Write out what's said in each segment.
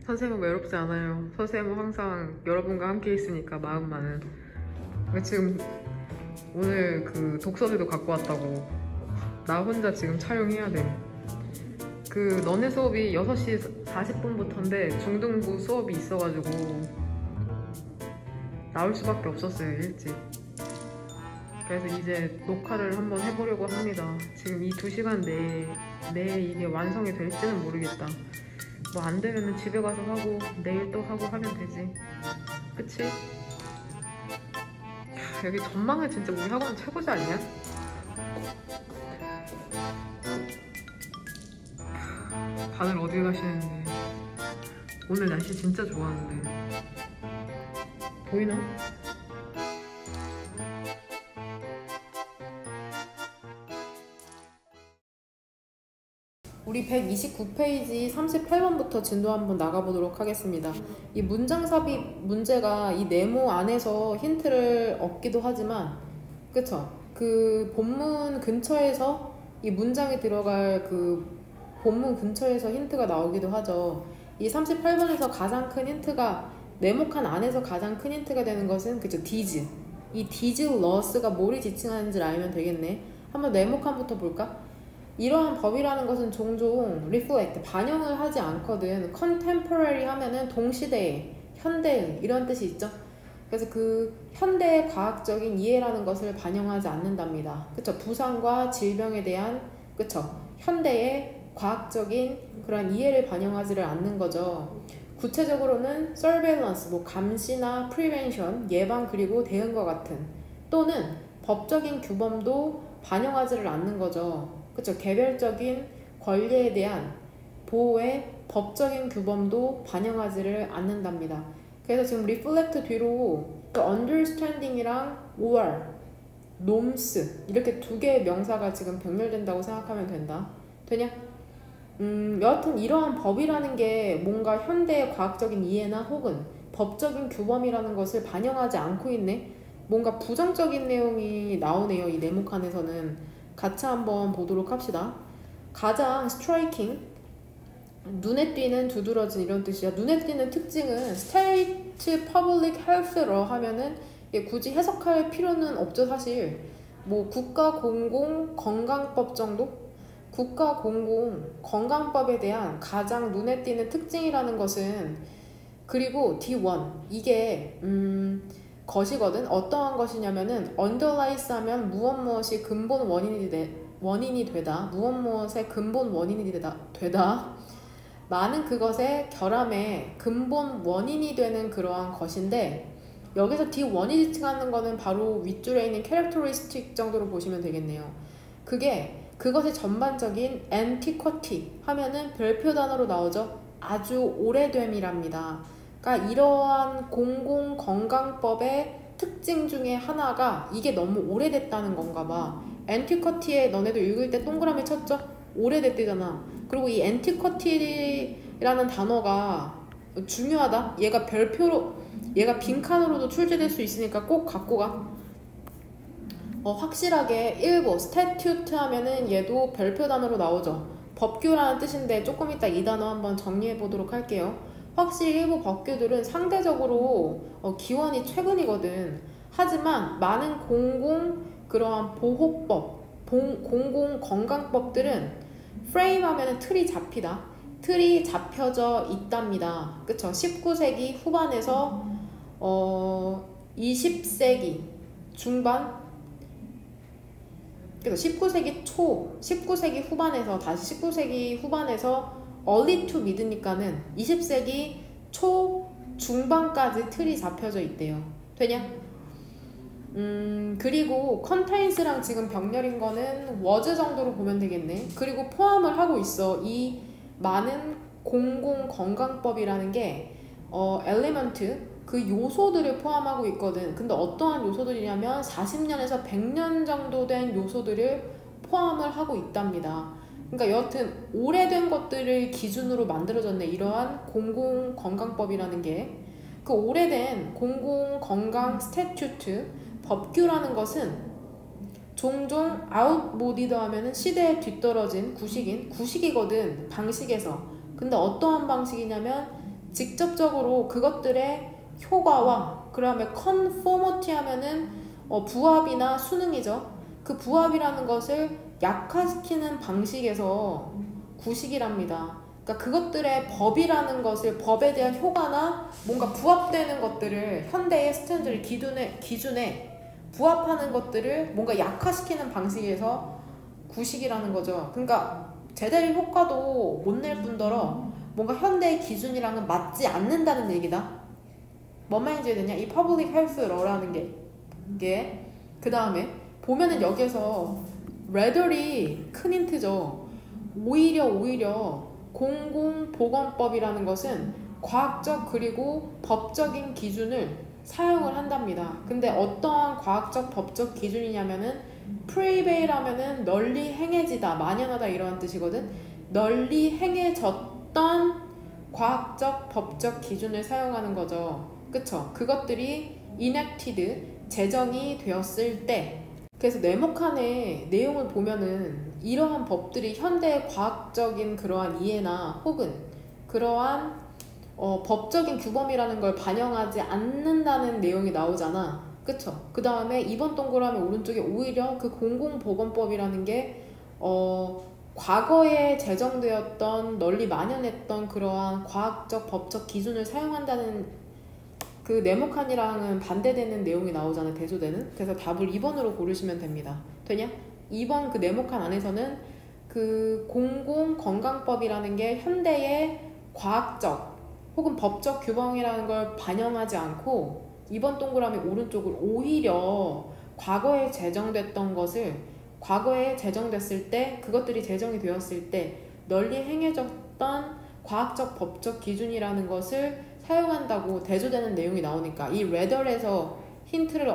선생님은 외롭지 않아요. 선생님은 항상 여러분과 함께 있으니까 마음만은. 지금 오늘 그 독서비도 갖고 왔다고. 나 혼자 지금 촬영해야 돼. 그 너네 수업이 6시 40분부터인데 중등부 수업이 있어가지고 나올 수밖에 없었어요, 일찍. 그래서 이제 녹화를 한번 해보려고 합니다. 지금 이 2시간 내에 이게 완성이 될지는 모르겠다. 뭐 안 되면은 집에 가서 하고 내일 또 하고 하면 되지. 그치? 여기 전망은 진짜 우리 학원 최고지 않냐? 다들 어디 가시는데. 오늘 날씨 진짜 좋았는데. 보이나? 우리 129페이지 38번부터 진도 한번 나가보도록 하겠습니다. 이 문장 삽입 문제가 이 네모 안에서 힌트를 얻기도 하지만, 그쵸? 그 본문 근처에서 이 문장에 들어갈 그 본문 근처에서 힌트가 나오기도 하죠. 이 38번에서 가장 큰 힌트가, 네모칸 안에서 가장 큰 힌트가 되는 것은, 그쵸? 디즈. 이 디즈 러스가 뭐를 지칭하는지를 알면 되겠네. 한번 네모칸부터 볼까? 이러한 법이라는 것은 종종 reflect, 반영을 하지 않거든. contemporary 하면은 동시대의, 현대의 이런 뜻이 있죠. 그래서 그 현대의 과학적인 이해라는 것을 반영하지 않는답니다. 그쵸? 부상과 질병에 대한, 그쵸? 현대의 과학적인 그런 이해를 반영하지를 않는 거죠. 구체적으로는 surveillance, 뭐 감시나 prevention, 예방 그리고 대응과 같은, 또는 법적인 규범도 반영하지를 않는 거죠. 그쵸? 개별적인 권리에 대한 보호의 법적인 규범도 반영하지를 않는답니다. 그래서 지금 reflect 뒤로 understanding이랑 or, norms 이렇게 두 개의 명사가 지금 병렬된다고 생각하면 된다. 되냐? 여하튼 이러한 법이라는 게 뭔가 현대의 과학적인 이해나 혹은 법적인 규범이라는 것을 반영하지 않고 있네. 뭔가 부정적인 내용이 나오네요, 이 네모칸에서는. 같이 한번 보도록 합시다. 가장 스트라이킹, 눈에 띄는, 두드러진 이런 뜻이야. 눈에 띄는 특징은 state public health law 하면은 굳이 해석할 필요는 없죠, 사실. 뭐 국가공공건강법 정도? 국가공공건강법에 대한 가장 눈에 띄는 특징이라는 것은, 그리고 D1 이게 것이거든. 어떠한 것이냐면은 underlies 하면 무엇이 근본 원인이 되다. 무엇의 근본 원인이 되다. 많은 그것의 결함의 근본 원인이 되는 그러한 것인데, 여기서 D1이 지칭하는 거는 바로 윗줄에 있는 characteristic 정도로 보시면 되겠네요. 그게 그것의 전반적인 antiquity 하면은 별표 단어로 나오죠. 아주 오래됨이랍니다. 그러니까 이러한 공공건강법의 특징 중에 하나가 이게 너무 오래됐다는 건가 봐. antiquity에 너네도 읽을 때 동그라미 쳤죠? 오래됐대잖아. 그리고 이 antiquity라는 단어가 중요하다. 얘가 별표로, 얘가 빈칸으로도 출제될 수 있으니까 꼭 갖고 가. 확실하게 일부 statute 하면은 얘도 별표 단어로 나오죠. 법규라는 뜻인데 조금 이따 이 단어 한번 정리해 보도록 할게요. 확실히 일부 법규들은 상대적으로 기원이 최근이거든. 하지만 많은 그러한 보호법, 공공건강법들은 프레임 하면은 틀이 잡혀져 있답니다. 그쵸? 19세기 후반에서 20세기 중반, 그래서 19세기 후반에서 다시 19세기 후반에서 early to mid니까는 20세기 초 중반까지 틀이 잡혀져 있대요. 되냐? 그리고 contains랑 지금 병렬인 거는 was 정도로 보면 되겠네. 그리고 포함을 하고 있어. 이 많은 공공건강법이라는 게 element, 그 요소들을 포함하고 있거든. 근데 어떠한 요소들이냐면 40년에서 100년 정도 된 요소들을 포함을 하고 있답니다. 그러니까 여하튼 오래된 것들을 기준으로 만들어졌네, 이러한 공공건강법이라는 게. 그 오래된 공공건강 스태튜트, 법규라는 것은 종종 outmoded 하면은 시대에 뒤떨어진 구식이거든, 방식에서. 근데 어떠한 방식이냐면 직접적으로 그것들의 효과와 그 다음에 conformity 하면은 부합이나 수능이죠. 그 부합이라는 것을 약화시키는 방식에서 구식이랍니다. 그러니까 그것들의 법이라는 것을 법에 대한 효과나 뭔가 부합되는 것들을 현대의 스탠드를 기준에 부합하는 것들을 뭔가 약화시키는 방식에서 구식이라는 거죠. 그러니까 제대로 효과도 못 낼 뿐더러 뭔가 현대의 기준이랑은 맞지 않는다는 얘기다. 뭔 말인지 이해되냐? 이 퍼블릭 헬스 러라는 게 그 다음에 보면은 여기에서 레더리 큰 힌트죠. 오히려 공공보건법이라는 것은 과학적 그리고 법적인 기준을 사용을 한답니다. 근데 어떠한 과학적 법적 기준이냐면은 prevail하면은 널리 행해지다, 만연하다 이런 뜻이거든. 널리 행해졌던 과학적 법적 기준을 사용하는 거죠. 그쵸? 그것들이 enacted, 제정이 되었을 때, 그래서 네모칸의 내용을 보면은 이러한 법들이 현대의 과학적인 그러한 이해나 혹은 그러한 법적인 규범이라는 걸 반영하지 않는다는 내용이 나오잖아. 그쵸? 그 다음에 2번 동그라미 오른쪽에 오히려 그 공공보건법이라는 게 과거에 제정되었던 널리 만연했던 그러한 과학적 법적 기준을 사용한다는 그 네모칸이랑은 반대되는 내용이 나오잖아요. 대조되는. 그래서 답을 2번으로 고르시면 됩니다. 되냐? 2번 그 네모칸 안에서는 그 공공건강법이라는 게 현대의 과학적 혹은 법적 규범이라는 걸 반영하지 않고 2번 동그라미 오른쪽을 오히려 과거에 제정됐던 것을 과거에 제정됐을 때 그것들이 제정이 되었을 때 널리 행해졌던 과학적 법적 기준이라는 것을 사용한다고 대조되는 내용이 나오니까 이 레더에서 힌트를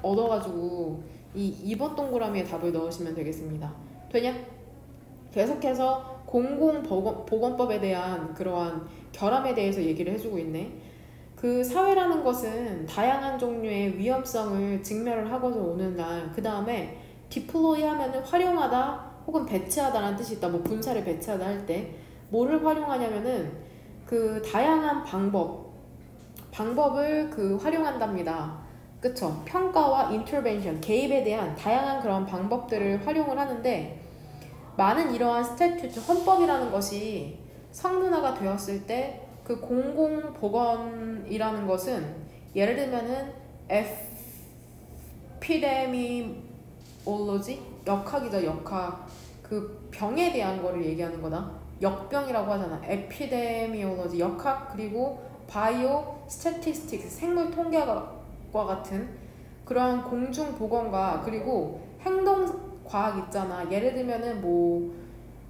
얻어가지고 이 2번 동그라미에 답을 넣으시면 되겠습니다. 되냐? 계속해서 공공보건법에 대한 그러한 결함에 대해서 얘기를 해주고 있네. 그 사회라는 것은 다양한 종류의 위험성을 직면을 하고서 오는 날, 그 다음에 디플로이 하면은 활용하다 혹은 배치하다라는 뜻이 있다. 뭐 군사를 배치하다 할 때 뭐를 활용하냐면은 그 다양한 방법을 그 활용한답니다. 그쵸? 평가와 인터벤션, 개입에 대한 다양한 그런 방법들을 활용을 하는데 많은 이러한 스태튜트, 헌법이라는 것이 성문화가 되었을 때 그 공공보건이라는 것은 예를 들면은 에피데미올로지? 역학이죠, 역학. 그 병에 대한 거를 얘기하는 거다. 역병이라고 하잖아. 에피데미올로지, 역학, 그리고 바이오 스태티스틱스, 생물 통계과 같은 그런 공중보건과 그리고 행동과학 있잖아. 예를 들면은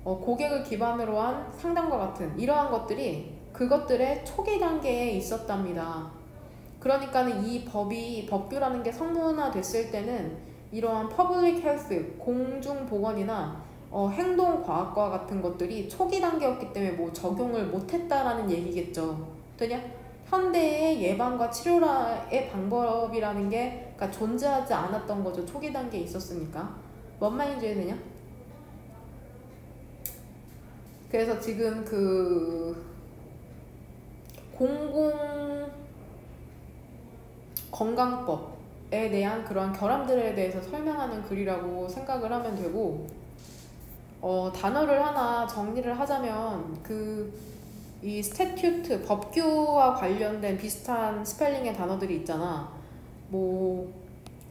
고객을 기반으로 한 상담과 같은 이러한 것들이 그것들의 초기 단계에 있었답니다. 그러니까는 이 법규라는 게 성문화 됐을 때는 이러한 퍼블릭 헬스, 공중보건이나 행동과학과 같은 것들이 초기 단계였기 때문에 적용을 못했다라는 얘기겠죠. 되냐? 현대의 예방과 치료의 방법이라는 게 그러니까 존재하지 않았던 거죠. 초기 단계에 있었으니까. 뭔 말인지 이해되냐? 그래서 지금 그 공공건강법에 대한 그런 결함들에 대해서 설명하는 글이라고 생각을 하면 되고, 단어를 하나 정리를 하자면 이 스태튜트, 법규와 관련된 비슷한 스펠링의 단어들이 있잖아.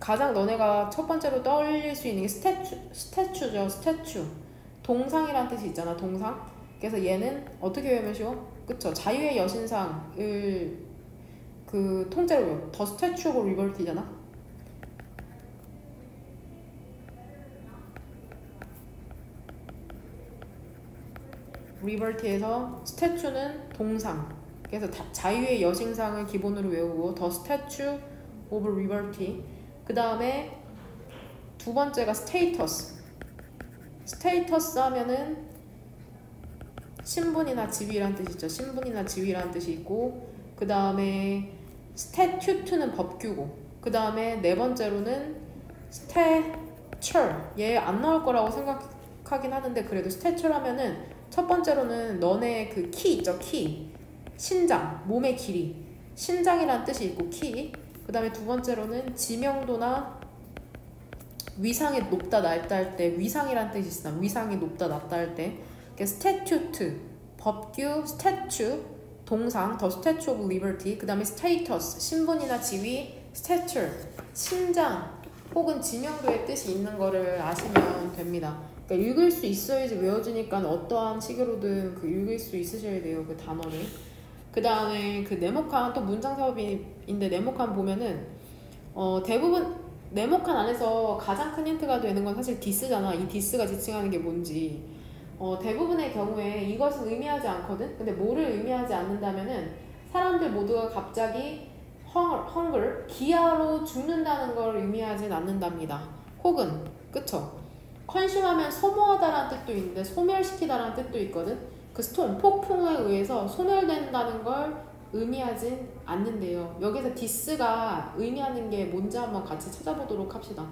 가장 너네가 첫 번째로 떠올릴 수 있는 게 스태츄죠. 스태츄. 동상이라는 뜻이 있잖아. 동상. 그래서 얘는 어떻게 외우면 쉬워? 그쵸? 자유의 여신상을 그 통째로 외워. 더 스태츄 오브 리버티잖아. 리버티에서 스태츄는 동상. 그래서 자유의 여신상을 기본으로 외우고 더 스태츄 오브 리버티. 그 다음에 두 번째가 스테이터스. 스테이터스 하면은 신분이나 지위라는 뜻이죠. 신분이나 지위라는 뜻이 있고, 그 다음에 스태튜트는 법규고, 그 다음에 네 번째로는 스태처. 얘 안 나올 거라고 생각하긴 하는데 그래도 스태처 하면은 첫 번째로는 너네 그 키 있죠. 키. 신장, 몸의 길이. 신장이란 뜻이 있고 키. 그 다음에 두 번째로는 지명도나 위상이 높다 낮다 할 때 위상이란 뜻이 있어. 위상이 높다 낮다 할 때 스태튜트, 법규, 스태츄, 동상, 더 스태츄 오브 리버티. 그 다음에 스테이터스, 신분이나 지위, 스태처, 신장 혹은 지명도의 뜻이 있는 거를 아시면 됩니다. 그러니까 읽을 수 있어야지 외워지니까 어떠한 식으로든 그 읽을 수 있으셔야 돼요, 그 단어를. 그 다음에 그 네모칸, 또 문장 사업인데 네모칸 보면은 대부분 네모칸 안에서 가장 큰 힌트가 되는 건 사실 디스잖아. 이 디스가 지칭하는 게 뭔지. 대부분의 경우에 이것은 의미하지 않거든. 근데 뭐를 의미하지 않는다면은 사람들 모두가 갑자기 hunger, 기아로 죽는다는 걸 의미하진 않는답니다. 혹은 그쵸? consume하면 소모하다라는 뜻도 있는데 소멸시키다라는 뜻도 있거든. 그 스톰, 폭풍에 의해서 소멸된다는 걸 의미하진 않는데요. 여기서 디스가 의미하는 게 뭔지 한번 같이 찾아보도록 합시다.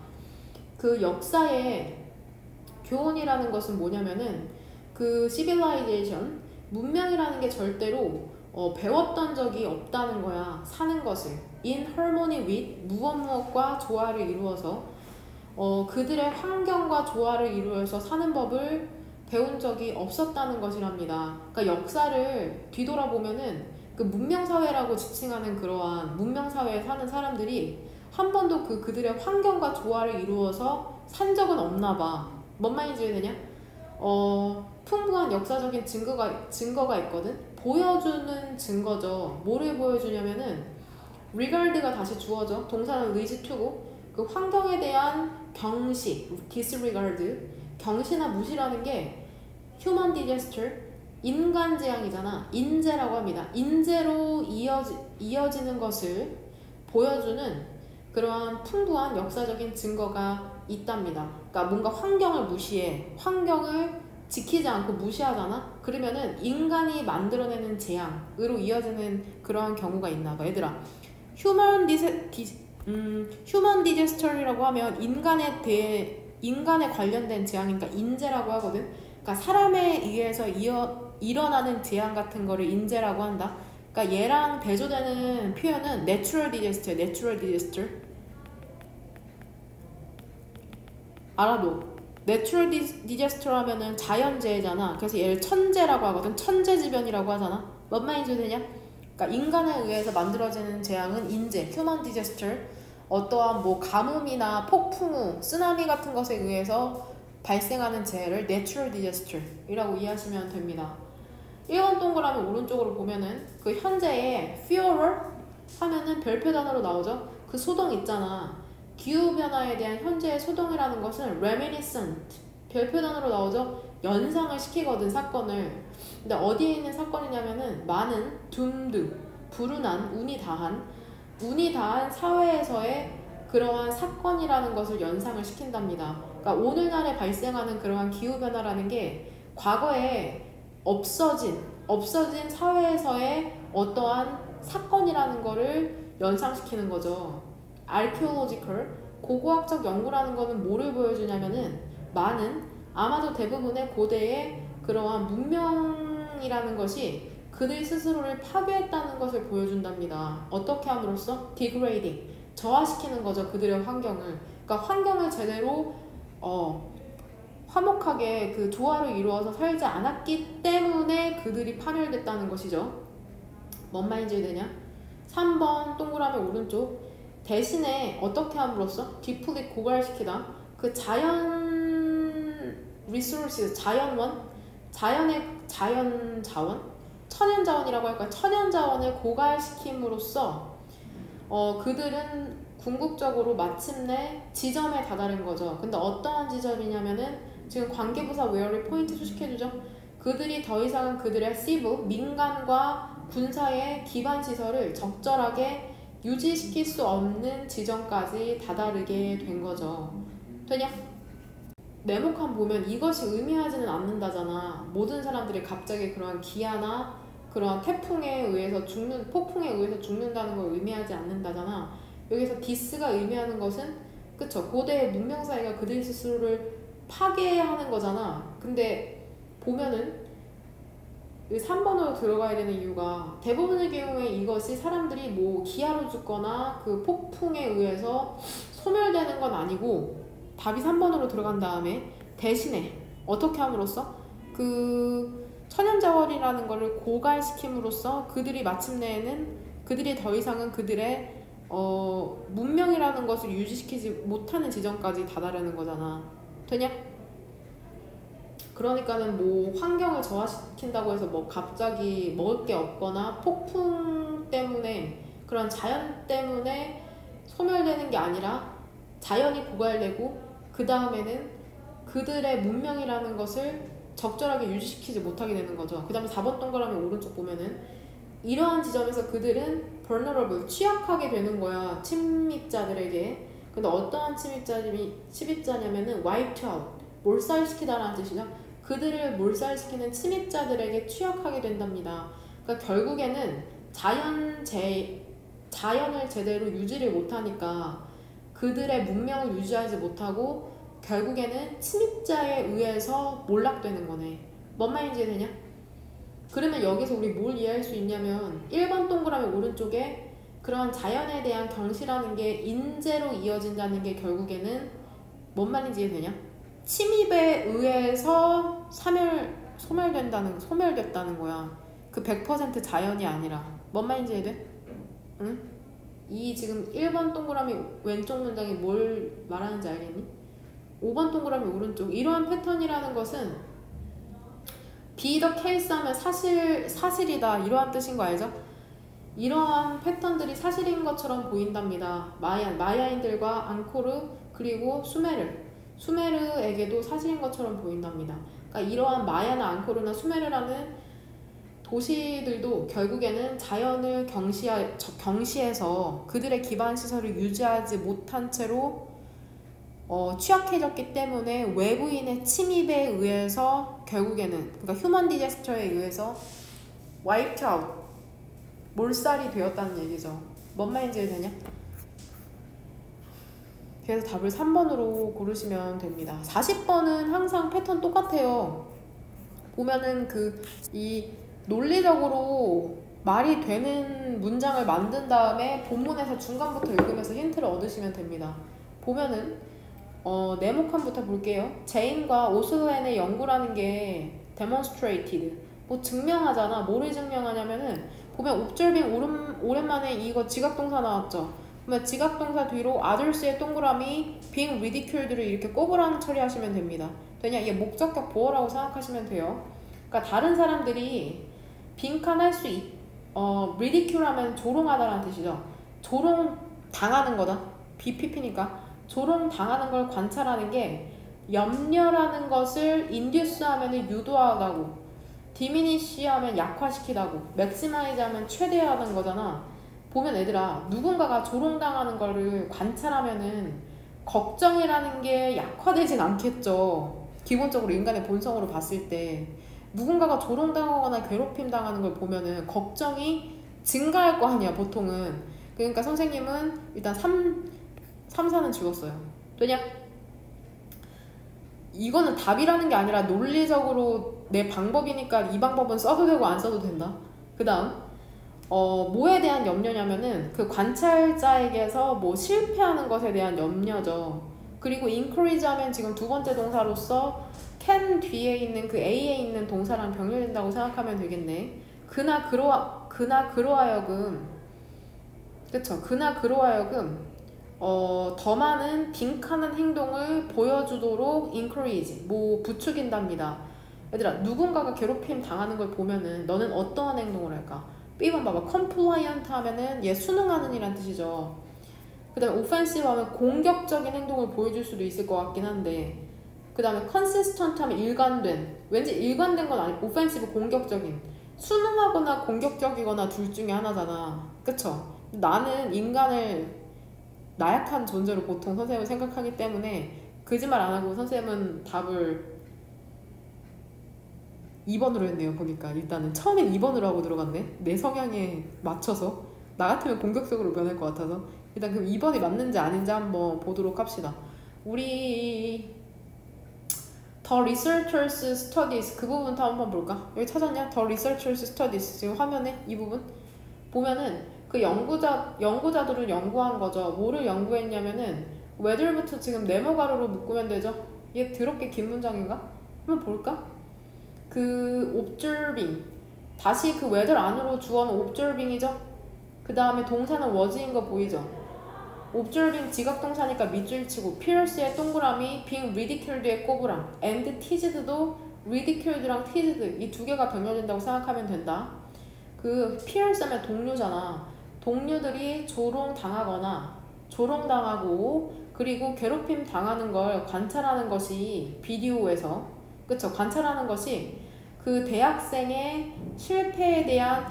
그 역사의 교훈이라는 것은 뭐냐면은 그 civilization, 문명이라는 게 절대로 배웠던 적이 없다는 거야. 사는 것을 in harmony with, 무엇과 조화를 이루어서 그들의 환경과 조화를 이루어서 사는 법을 배운 적이 없었다는 것이랍니다. 그러니까 역사를 뒤돌아보면은 그 문명사회라고 지칭하는 그러한 문명사회에 사는 사람들이 한 번도 그들의 환경과 조화를 이루어서 산 적은 없나 봐. 뭔 말인지 이해되냐? 풍부한 역사적인 증거가 있거든? 보여주는 증거죠. 뭐를 보여주냐면은 regard가 다시 주어져. 동사는 의지 투고 그 환경에 대한 경시, disregard, 경시나 무시라는 게 human disaster, 인간 재앙이잖아. 인재라고 합니다. 인재로 이어지는 것을 보여주는 그러한 풍부한 역사적인 증거가 있답니다. 그러니까 뭔가 환경을 무시해. 환경을 지키지 않고 무시하잖아? 그러면은 인간이 만들어내는 재앙으로 이어지는 그러한 경우가 있나 봐. 얘들아, human disaster이라고 하면 인간에 관련된 재앙이니까 인재라고 하거든. 그러니까 사람에 의해서 일어나는 재앙 같은 거를 인재라고 한다. 그러니까 얘랑 대조되는 표현은 natural disaster. 알아도 내추럴 디자스터 하면은 자연재해잖아. 그래서 얘를 천재라고 하거든. 천재지변이라고 하잖아. 뭔 말인지 되냐? 그러니까 인간에 의해서 만들어지는 재앙은 인재, 휴먼 디자스터. 어떠한 뭐 가뭄이나 폭풍우, 쓰나미 같은 것에 의해서 발생하는 재해를 내추럴 디자스터이라고 이해하시면 됩니다. 1번 동그라미 오른쪽으로 보면은 그 현재의 furor 하면은 별표 단어로 나오죠. 그 소동 있잖아. 기후변화에 대한 현재의 소동이라는 것은 reminiscent, 별표 단어로 나오죠. 연상을 시키거든, 사건을. 근데 어디에 있는 사건이냐면은 많은, 둔드, 불운한, 운이 다한 사회에서의 그러한 사건이라는 것을 연상을 시킨답니다. 그러니까 오늘날에 발생하는 그러한 기후변화라는 게 과거에 없어진 사회에서의 어떠한 사건이라는 거를 연상시키는 거죠. archaeological, 고고학적 연구라는 거는 뭐를 보여주냐면은 많은, 아마도 대부분의 고대의 그러한 문명이라는 것이 그들 스스로를 파괴했다는 것을 보여준답니다. 어떻게 함으로써? degrading, 저하시키는 거죠. 그들의 환경을. 그러니까 환경을 제대로 화목하게 그 조화를 이루어서 살지 않았기 때문에 그들이 파멸됐다는 것이죠. 뭔 말인지 되냐? 3번 동그라미 오른쪽, 대신에 어떻게 함으로써? deplete, 고갈시키다. 그 자연 resources, 자원의 천연자원이라고 할까요? 천연자원을 고갈시킴으로써 그들은 궁극적으로 마침내 지점에 다다른 거죠. 근데 어떠한 지점이냐면은 지금 관계부사 where를 포인트 수식해주죠. 그들이 더 이상은 그들의 civil, 민간과 군사의 기반시설을 적절하게 유지시킬 수 없는 지점까지 다다르게 된 거죠. 되냐? 네모칸 보면 이것이 의미하지는 않는다잖아. 모든 사람들이 갑자기 그러한 기아나 그러한 폭풍에 의해서 죽는다는 걸 의미하지 않는다잖아. 여기서 디스가 의미하는 것은, 그쵸, 고대의 문명사회가 그들 스스로를 파괴하는 거잖아. 근데 보면은 3번으로 들어가야 되는 이유가 대부분의 경우에 이것이 사람들이 뭐 기아로 죽거나 그 폭풍에 의해서 소멸되는 건 아니고 답이 3번으로 들어간 다음에 대신에 어떻게 함으로써 그 천연자원이라는 거를 고갈시킴으로써 그들이 마침내에는 그들이 더 이상은 그들의 문명이라는 것을 유지시키지 못하는 지점까지 다다르는 거잖아. 되냐? 그러니까는 뭐 환경을 저하시킨다고 해서 뭐 갑자기 먹을 게 없거나 폭풍 때문에 그런 자연 때문에 소멸되는 게 아니라 자연이 고갈되고 그 다음에는 그들의 문명이라는 것을 적절하게 유지시키지 못하게 되는 거죠. 그 다음에 4번 동그라미 오른쪽 보면은 이러한 지점에서 그들은 vulnerable, 취약하게 되는 거야. 침입자들에게. 근데 어떠한 침입자냐면은 wiped out, 몰살시키다라는 뜻이죠. 그들을 몰살시키는 침입자들에게 취약하게 된답니다. 그러니까 결국에는 자연을 제대로 유지를 못하니까 그들의 문명을 유지하지 못하고 결국에는 침입자에 의해서 몰락되는 거네. 뭔 말인지 되냐? 그러면 여기서 우리 뭘 이해할 수 있냐면 1번 동그라미 오른쪽에 그런 자연에 대한 경시라는 게 인재로 이어진다는 게 결국에는 뭔 말인지 이해되냐? 침입에 의해서 소멸됐다는 거야. 그 100% 자연이 아니라. 뭔 말인지 이해돼? 응? 이 지금 1번 동그라미 왼쪽 문장이 뭘 말하는지 알겠니? 5번 동그라미 오른쪽. 이러한 패턴이라는 것은 be the case 하면 사실이다 이러한 뜻인 거 알죠? 이러한 패턴들이 사실인 것처럼 보인답니다. 마야인들과 앙코르 그리고 수메르에게도 사실인 것처럼 보인답니다. 그러니까 이러한 마야나 앙코르나 수메르라는 도시들도 결국에는 자연을 경시해서 그들의 기반 시설을 유지하지 못한 채로 취약해졌기 때문에 외부인의 침입에 의해서 결국에는 그러니까 휴먼 디제스처에 의해서 wiped out, 몰살이 되었다는 얘기죠. 뭔 말인지 되냐? 그래서 답을 3번으로 고르시면 됩니다. 40번은 항상 패턴 똑같아요. 보면은 이 논리적으로 말이 되는 문장을 만든 다음에 본문에서 중간부터 읽으면서 힌트를 얻으시면 됩니다. 보면은 네모칸부터 볼게요. 제인과 오슬렌의 연구라는 게 demonstrated, 뭐 증명하잖아. 뭐를 증명하냐면은 보면 observing 오랜만에 이거 지각동사 나왔죠. 그러면 지각동사 뒤로 others의 동그라미 being ridiculed를 이렇게 꼬부랑 처리하시면 됩니다. 되냐? 이게 목적격 보어라고 생각하시면 돼요. 그러니까 다른 사람들이 빈칸할 수 ridicule 하면 조롱하다라는 뜻이죠. 조롱 당하는 거다. BPP니까 조롱 당하는 걸 관찰하는 게 염려라는 것을 induce 하면 유도하다고, diminish 하면 약화시키다고, maximize 하면 최대화하는 거잖아. 보면 얘들아, 누군가가 조롱당하는 거를 관찰하면은 걱정이라는 게 약화되진 않겠죠. 기본적으로 인간의 본성으로 봤을 때 누군가가 조롱당하거나 괴롭힘 당하는 걸 보면은 걱정이 증가할 거 아니야 보통은. 그러니까 선생님은 일단 3, 4는 지웠어요. 되냐? 이거는 답이라는 게 아니라 논리적으로 내 방법이니까 이 방법은 써도 되고 안 써도 된다. 그 다음 뭐에 대한 염려냐면은 그 관찰자에게서 뭐 실패하는 것에 대한 염려죠. 그리고 encourage 하면 지금 두 번째 동사로서 can 뒤에 있는 그 A에 있는 동사랑 병렬된다고 생각하면 되겠네. 그나 그로하여금 더 많은 빈칸한 행동을 보여주도록 encourage, 뭐 부추긴답니다. 얘들아, 누군가가 괴롭힘 당하는 걸 보면은 너는 어떠한 행동을 할까? B번 봐봐. compliant 하면은 얘 순응하는 이란 뜻이죠. 그 다음에 offensive 하면 공격적인 행동을 보여줄 수도 있을 것 같긴 한데, 그 다음에 consistent 하면 일관된, 왠지 일관된 건 아니고 offensive 공격적인, 순응하거나 공격적이거나 둘 중에 하나잖아. 그쵸? 나는 인간을 나약한 존재로 보통 선생님은 생각하기 때문에 거짓말 안 하고 선생님은 답을 2번으로 했네요. 보니까 일단은 처음엔 2번으로 하고 들어갔네. 내 성향에 맞춰서. 나 같으면 공격적으로 변할 것 같아서 일단 그럼 2번이 맞는지 아닌지 한번 보도록 합시다. 우리 The researchers studies 그 부분부터 한번 볼까? 여기 찾았냐? The researchers studies 지금 화면에 이 부분 보면은 그 연구자들은 연구한 거죠. 뭐를 연구했냐면은 whether부터 지금 네모 가로로 묶으면 되죠. 얘 더럽게 긴 문장인가? 한번 볼까? 그 observing 다시 그 whether 안으로 주어는 observing이죠. 그 다음에 동사는 was인 거 보이죠? observing 지각동사니까 밑줄 치고 pierce의 동그라미 being ridiculed의 꼬부랑 and teased도 ridiculed랑 teased 이 두 개가 병렬된다고 생각하면 된다. 그 pierce 하면 동료잖아. 동료들이 조롱당하거나 조롱당하고 그리고 괴롭힘 당하는 걸 관찰하는 것이 비디오에서 그쵸? 관찰하는 것이 그 대학생의 실패에 대한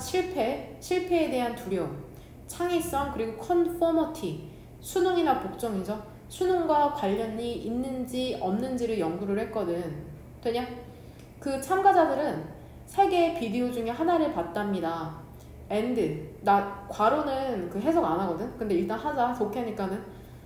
두려움, 창의성 그리고 conformity 수능이나 복종이죠. 수능과 관련이 있는지 없는지를 연구를 했거든. 되냐? 그 참가자들은 세 개의 비디오 중에 하나를 봤답니다. and 나 괄호는 그 해석 안 하거든. 근데 일단 하자. 독해니까는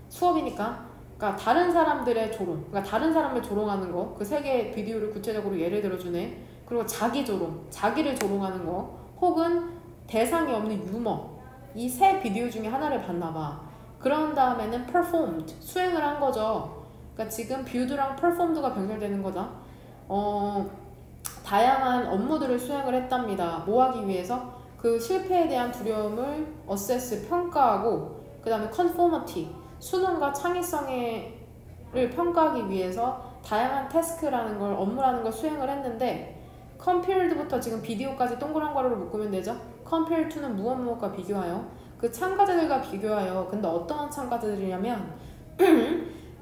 수업이니까. 그러니까 다른 사람들의 조롱, 그러니까 다른 사람을 조롱하는 거, 그 세 개의 비디오를 구체적으로 예를 들어주네. 그리고 자기 조롱, 자기를 조롱하는 거, 혹은 대상이 없는 유머. 이 세 비디오 중에 하나를 봤나봐. 그런 다음에는 performed, 수행을 한 거죠. 그러니까 지금 viewed랑 performed가 병렬되는 거다. 다양한 업무들을 수행을 했답니다. 뭐 하기 위해서? 그 실패에 대한 두려움을 assess, 평가하고 그 다음에 conformity, 수능과 창의성을 평가하기 위해서 다양한 태스크라는 걸, 업무라는 걸 수행을 했는데 compared부터 지금 비디오까지 동그란 괄호로 묶으면 되죠? compare to는 무엇과 비교하여? 그 참가자들과 비교하여. 근데 어떠한 참가자들이냐면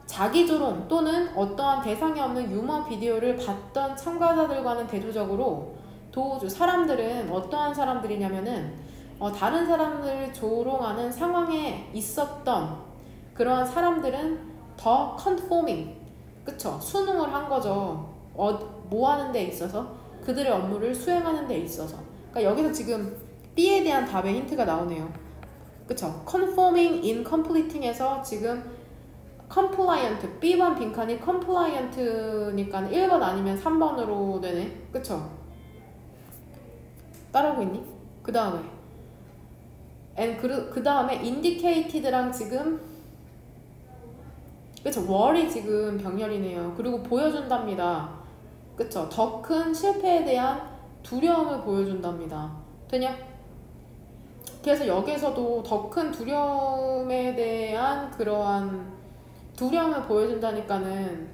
자기 조롱 또는 어떠한 대상이 없는 유머 비디오를 봤던 참가자들과는 대조적으로 사람들은 어떠한 사람들이냐면은 다른 사람들을 조롱하는 상황에 있었던 그러한 사람들은 더 conforming, 그쵸? 순응을 한 거죠. 뭐 하는 데 있어서? 그들의 업무를 수행하는 데 있어서. 그러니까 여기서 지금 B에 대한 답의 힌트가 나오네요. 그쵸? conforming in completing에서 지금 compliant, B번 빈칸이 compliant니까 1번 아니면 3번으로 되네. 그쵸? 따라오고 있니? 그 다음에 그 다음에 indicated랑 지금 그쵸? 월이 지금 병렬이네요. 그리고 보여준답니다. 그쵸? 더 큰 실패에 대한 두려움을 보여준답니다. 되냐? 그래서 여기서도 더 큰 두려움에 대한 그러한 두려움을 보여준다니까는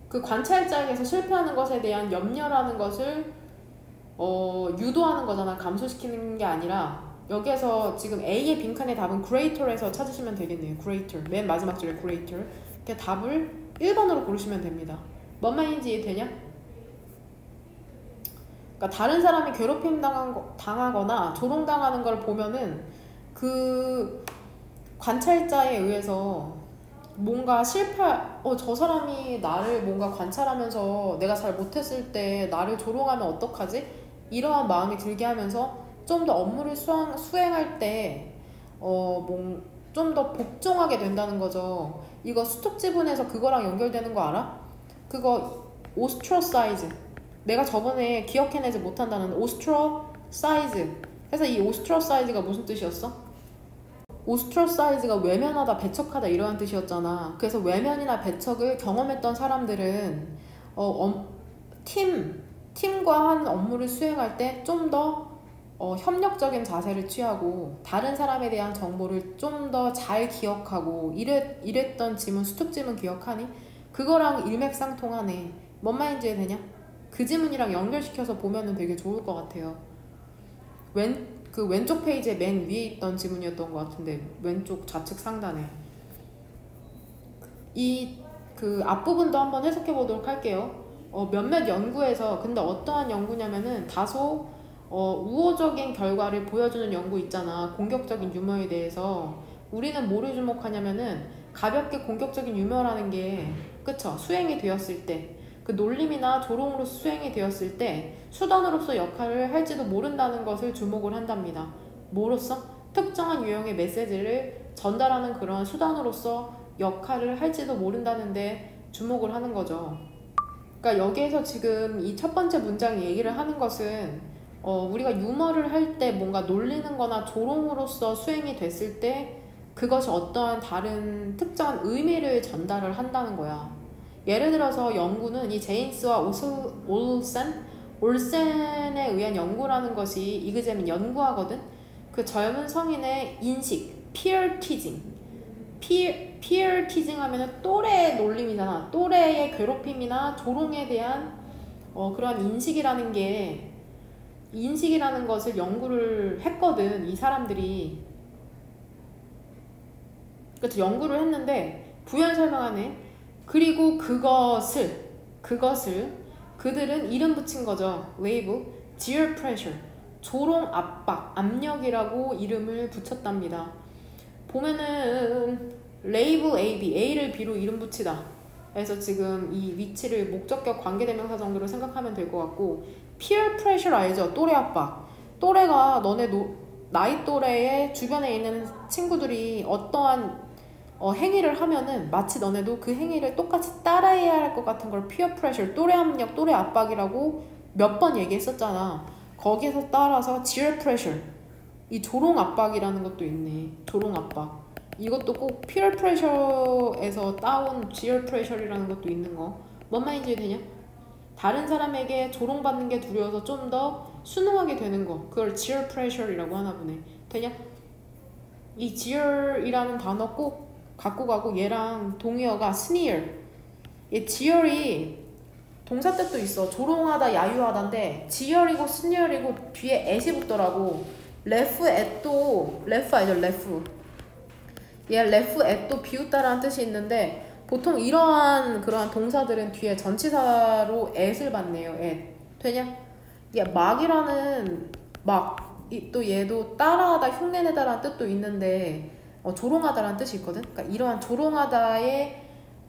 그 관찰자에게서 실패하는 것에 대한 염려라는 것을 유도하는 거잖아. 감소시키는 게 아니라 여기에서 지금 A의 빈칸의 답은 greater에서 찾으시면 되겠네요. greater. 맨 마지막 줄에 greater. 이렇게 답을 1번으로 고르시면 됩니다. 뭔 말인지 이해되냐? 그러니까 다른 사람이 괴롭힘 당하거나 조롱당하는 걸 보면은 그 관찰자에 의해서 뭔가 저 사람이 나를 뭔가 관찰하면서 내가 잘 못했을 때 나를 조롱하면 어떡하지? 이러한 마음이 들게 하면서 좀 더 업무를 수행할 때 좀 더 복종하게 된다는 거죠. 이거 수특 지분에서 그거랑 연결되는 거 알아? 그거 ostracize. 내가 저번에 기억해내지 못한다는 ostracize. 그래서 이 ostracize가 무슨 뜻이었어? ostracize가 외면하다, 배척하다 이러한 뜻이었잖아. 그래서 외면이나 배척을 경험했던 사람들은 팀과 한 업무를 수행할 때 좀 더 협력적인 자세를 취하고 다른 사람에 대한 정보를 좀 더 잘 기억하고 이랬던 지문, 수특 지문 기억하니? 그거랑 일맥상통하네. 뭔 말인지 이해되냐? 그 지문이랑 연결시켜서 보면은 되게 좋을 것 같아요. 그 왼쪽 페이지에 맨 위에 있던 지문이었던 것 같은데 왼쪽 좌측 상단에 그 앞부분도 한번 해석해 보도록 할게요. 몇몇 연구에서 근데 어떠한 연구냐면은 다소 우호적인 결과를 보여주는 연구 있잖아. 공격적인 유머에 대해서 우리는 뭐를 주목하냐면은 가볍게 공격적인 유머라는 게 그쵸? 수행이 되었을 때 그 놀림이나 조롱으로 수행이 되었을 때 수단으로서 역할을 할지도 모른다는 것을 주목을 한답니다. 뭐로써? 특정한 유형의 메시지를 전달하는 그런 수단으로서 역할을 할지도 모른다는데 주목을 하는 거죠. 그러니까 여기에서 지금 이 첫 번째 문장이 얘기를 하는 것은 우리가 유머를 할 때 뭔가 놀리는 거나 조롱으로서 수행이 됐을 때 그것이 어떠한 다른 특정한 의미를 전달을 한다는 거야. 예를 들어서 연구는 이 제인스와 올센에 의한 연구라는 것이 이그잼은 연구하거든. 그 젊은 성인의 인식, peer teasing 하면은 또래 놀림이잖아. 또래의 괴롭힘이나 조롱에 대한 그러한 인식이라는 것을 연구를 했거든. 이 사람들이. 그래서 연구를 했는데 부연 설명하네. 그리고 그것을 그들은 이름 붙인 거죠. 레이블, peer pressure, 조롱 압박, 압력이라고 이름을 붙였답니다. 보면은 레이블 A를 B로 이름 붙이다. 그래서 지금 이 위치를 목적격 관계대명사 정도로 생각하면 될 것 같고, peer pressure 알죠? 또래 압박. 또래가 나이 또래의 주변에 있는 친구들이 어떠한 행위를 하면은 마치 너네도 그 행위를 똑같이 따라해야 할 것 같은 걸 peer pressure, 또래 압력, 또래 압박이라고 몇 번 얘기했었잖아. 거기에서 따라서 peer pressure, 이 조롱 압박이라는 것도 있네. 조롱 압박. 이것도 꼭 peer pressure에서 따온 peer pressure이라는 것도 있는 거. 뭔 말인지 되냐? 다른 사람에게 조롱받는 게 두려워서 좀 더 순응하게 되는 거. 그걸 peer pressure이라고 하나 보네. 되냐? 이 jeer이라는 단어 꼭 갖고 가고, 얘랑 동의어가 sneer. 얘 jeer이 동사 뜻도 있어. 조롱하다, 야유하다인데 jeer이고 sneer이고 뒤에 at이 붙더라고. laugh at도 laugh 알죠? laugh. 얘 laugh at도 비웃다라는 뜻이 있는데 보통 이러한 그러한 동사들은 뒤에 전치사로 at을 받네요. at. 되냐? 얘 막이라는 또 얘도 따라하다, 흉내내다라는 뜻도 있는데 조롱하다라는 뜻이 있거든. 그러니까 이러한 조롱하다의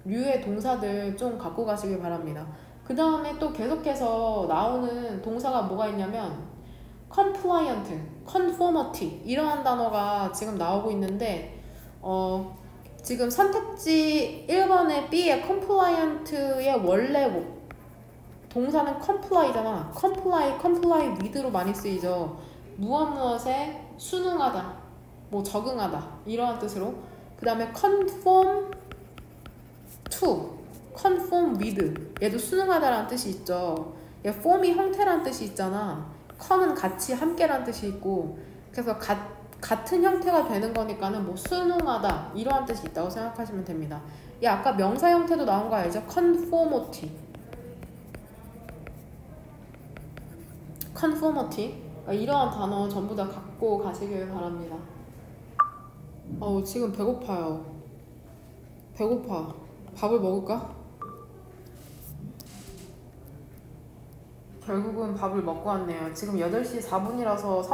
류의 동사들 좀 갖고 가시길 바랍니다. 그 다음에 또 계속해서 나오는 동사가 뭐가 있냐면 compliant, conformity 이러한 단어가 지금 나오고 있는데 지금 선택지 1번의 B의 compliant의 원래 동사는 comply잖아. comply with로 많이 쓰이죠. 무엇에 순응하다, 적응하다 이러한 뜻으로. 그 다음에 conform with, 얘도 순응하다라는 뜻이 있죠. 얘 form이 형태라는 뜻이 있잖아. com은 같이, 함께라는 뜻이 있고, 그래서 같은 형태가 되는 거니까는 순응하다 이러한 뜻이 있다고 생각하시면 됩니다. 얘 아까 명사 형태도 나온 거 알죠? conformity. 그러니까 이러한 단어 전부 다 갖고 가시길 바랍니다. 지금 배고파요. 배고파. 밥을 먹을까? 결국은 밥을 먹고 왔네요. 지금 8시 4분이라서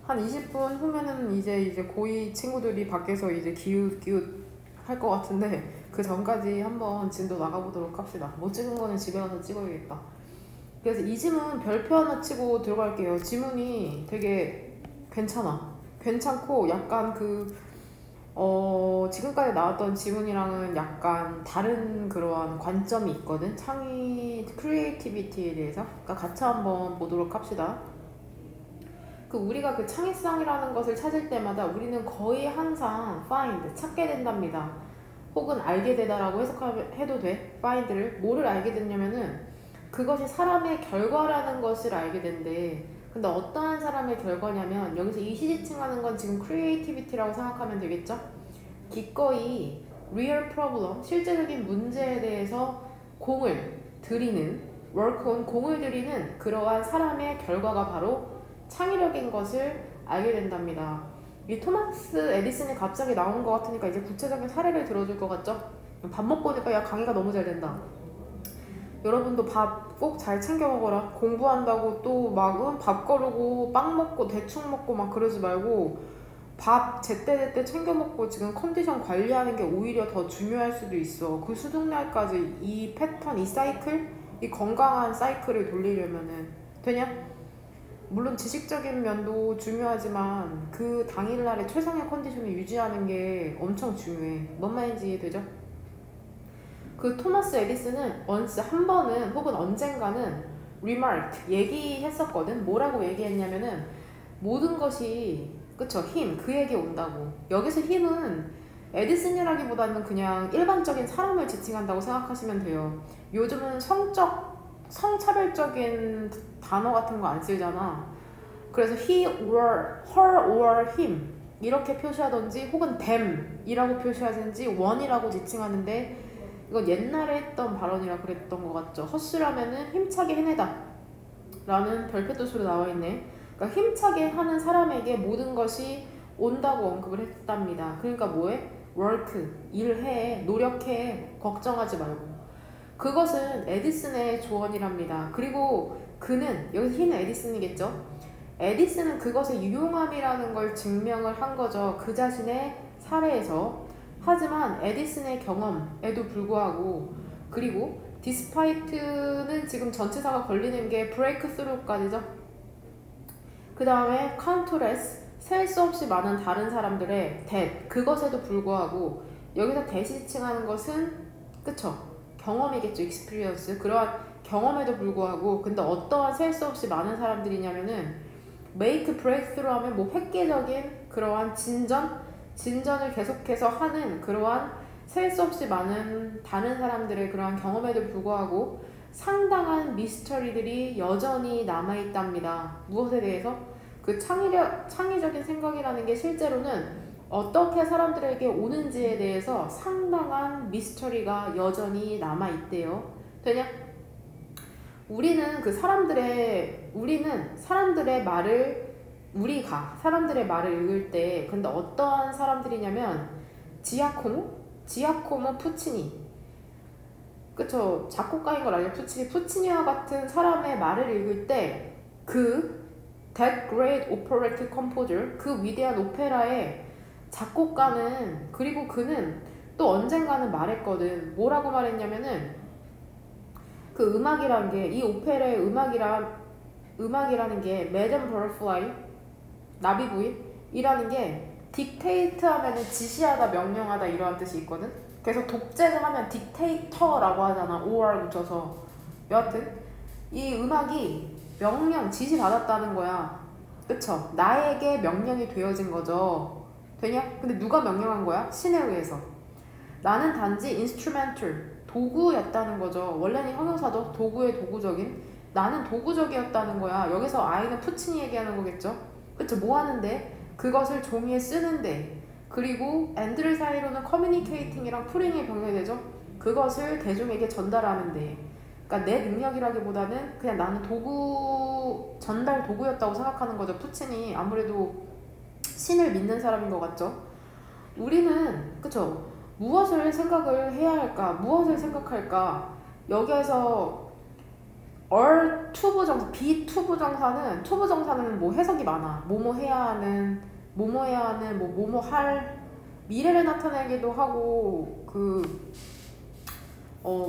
한 20분 후면은 이제 고이 친구들이 밖에서 이제 기웃기웃 할 것 같은데, 그 전까지 한번 진도 나가보도록 합시다. 못 찍은 거는 집에 가서 찍어야겠다. 그래서 이 지문 별표 하나 치고 들어갈게요. 지문이 되게 괜찮고 약간 지금까지 나왔던 지문이랑은 약간 다른 그러한 관점이 있거든. 창의 크리에이티비티에 대해서. 그러니까 같이 한번 보도록 합시다. 우리가 그 창의성이라는 것을 찾을 때마다 우리는 거의 항상 find, 찾게 된답니다. 혹은 알게 되다라고 해석해도 돼. find를. 뭐를 알게 됐냐면은 그것이 사람의 결과라는 것을 알게 된대. 근데 어떠한 사람의 결과냐면, 여기서 이 시지칭하는 건 지금 크리에이티비티라고 생각하면 되겠죠? 기꺼이 real problem, 실제적인 문제에 대해서 공을 들이는 그러한 사람의 결과가 바로 창의력인 것을 알게 된답니다. 이 토마스 에디슨이 갑자기 나온 것 같으니까 이제 구체적인 사례를 들어줄 것 같죠? 밥 먹고 오니까 야, 강의가 너무 잘 된다. 여러분도 밥 꼭 잘 챙겨 먹어라. 공부한다고 또 밥 거르고 빵 먹고 대충 먹고 막 그러지 말고 밥 제때제때 챙겨 먹고 지금 컨디션 관리하는 게 오히려 더 중요할 수도 있어. 그 수능날까지 이 패턴, 이 사이클, 이 건강한 사이클을 돌리려면은. 되냐? 물론 지식적인 면도 중요하지만 그 당일날의 최상의 컨디션을 유지하는 게 엄청 중요해. 뭔 말인지 이해되죠? 그 토마스 에디슨은 once 한 번은 혹은 언젠가는 remarked 얘기했었거든. 뭐라고 얘기했냐면은 모든 것이 그쵸 힘 그에게 온다고. 여기서 힘은 에디슨이라기보다는 그냥 일반적인 사람을 지칭한다고 생각하시면 돼요. 요즘은 성차별적인 단어 같은 거 안 쓰잖아. 그래서 he or her or him 이렇게 표시하든지 혹은 them 이라고 표시하든지 one이라고 지칭하는데 이건 옛날에 했던 발언이라 그랬던 것 같죠. 허쉬라면은 힘차게 해내다 라는 별표 뜻으로 나와 있네. 그러니까 힘차게 하는 사람에게 모든 것이 온다고 언급을 했답니다. 그러니까 뭐해? work, 일해, 노력해, 걱정하지 말고. 그것은 에디슨의 조언이랍니다. 그리고 그는, 여기서 힘은 에디슨이겠죠? 에디슨은 그것의 유용함이라는 걸 증명을 한 거죠. 그 자신의 사례에서. 하지만 에디슨의 경험에도 불구하고, 그리고 despite는 지금 전치사가 걸리는 게 breakthrough까지죠. 그 다음에 countless, 셀 수 없이 많은 다른 사람들의 that, 그것에도 불구하고 여기서 that이 칭하는 것은 그쵸? 경험이겠죠. experience. 그러한 경험에도 불구하고 근데 어떠한 셀 수 없이 많은 사람들이냐면은 make breakthrough 하면 뭐 획기적인 그러한 진전을 계속해서 하는 그러한 셀 수 없이 많은 다른 사람들의 그러한 경험에도 불구하고 상당한 미스터리들이 여전히 남아있답니다. 무엇에 대해서? 그 창의적인 생각이라는 게 실제로는 어떻게 사람들에게 오는지에 대해서 상당한 미스터리가 여전히 남아있대요. 되냐? 우리는 사람들의 말을 읽을 때 근데 어떠한 사람들이냐면 지아코모 푸치니 그쵸 작곡가인 걸 알죠. 푸치니와 같은 사람의 말을 읽을 때 that great operatic composer 그 위대한 오페라의 작곡가는 그리고 그는 또 언젠가는 말했거든. 뭐라고 말했냐면은 그 음악이라는 게 이 오페라의 음악이라는 게 Madame Butterfly 나비부인이라는 게 dictate 하면은 지시하다 명령하다 이러한 뜻이 있거든. 그래서 독재를 하면 dictator라고 하잖아. or 붙여서. 여하튼 이 음악이 지시 받았다는 거야. 그쵸? 나에게 명령이 되어진 거죠. 되냐? 근데 누가 명령한 거야? 신에 의해서. 나는 단지 instrumental, 도구였다는 거죠. 원래는 형용사도 도구의 도구적인. 나는 도구적이었다는 거야. 여기서 I는 푸치니 얘기하는 거겠죠? 그쵸? 뭐 하는데? 그것을 종이에 쓰는데. 그리고 and를 사이로는 communicating이랑 pulling이 병렬되죠? 그것을 대중에게 전달하는데. 그러니까 내 능력이라기보다는 그냥 나는 전달 도구였다고 생각하는 거죠. 푸치니 아무래도 신을 믿는 사람인 것 같죠. 우리는 그쵸? 무엇을 생각을 해야 할까? 무엇을 생각할까? 여기에서 투부정사, 투부정사는 뭐 해석이 많아. 뭐뭐 해야 하는, 뭐뭐 할, 미래를 나타내기도 하고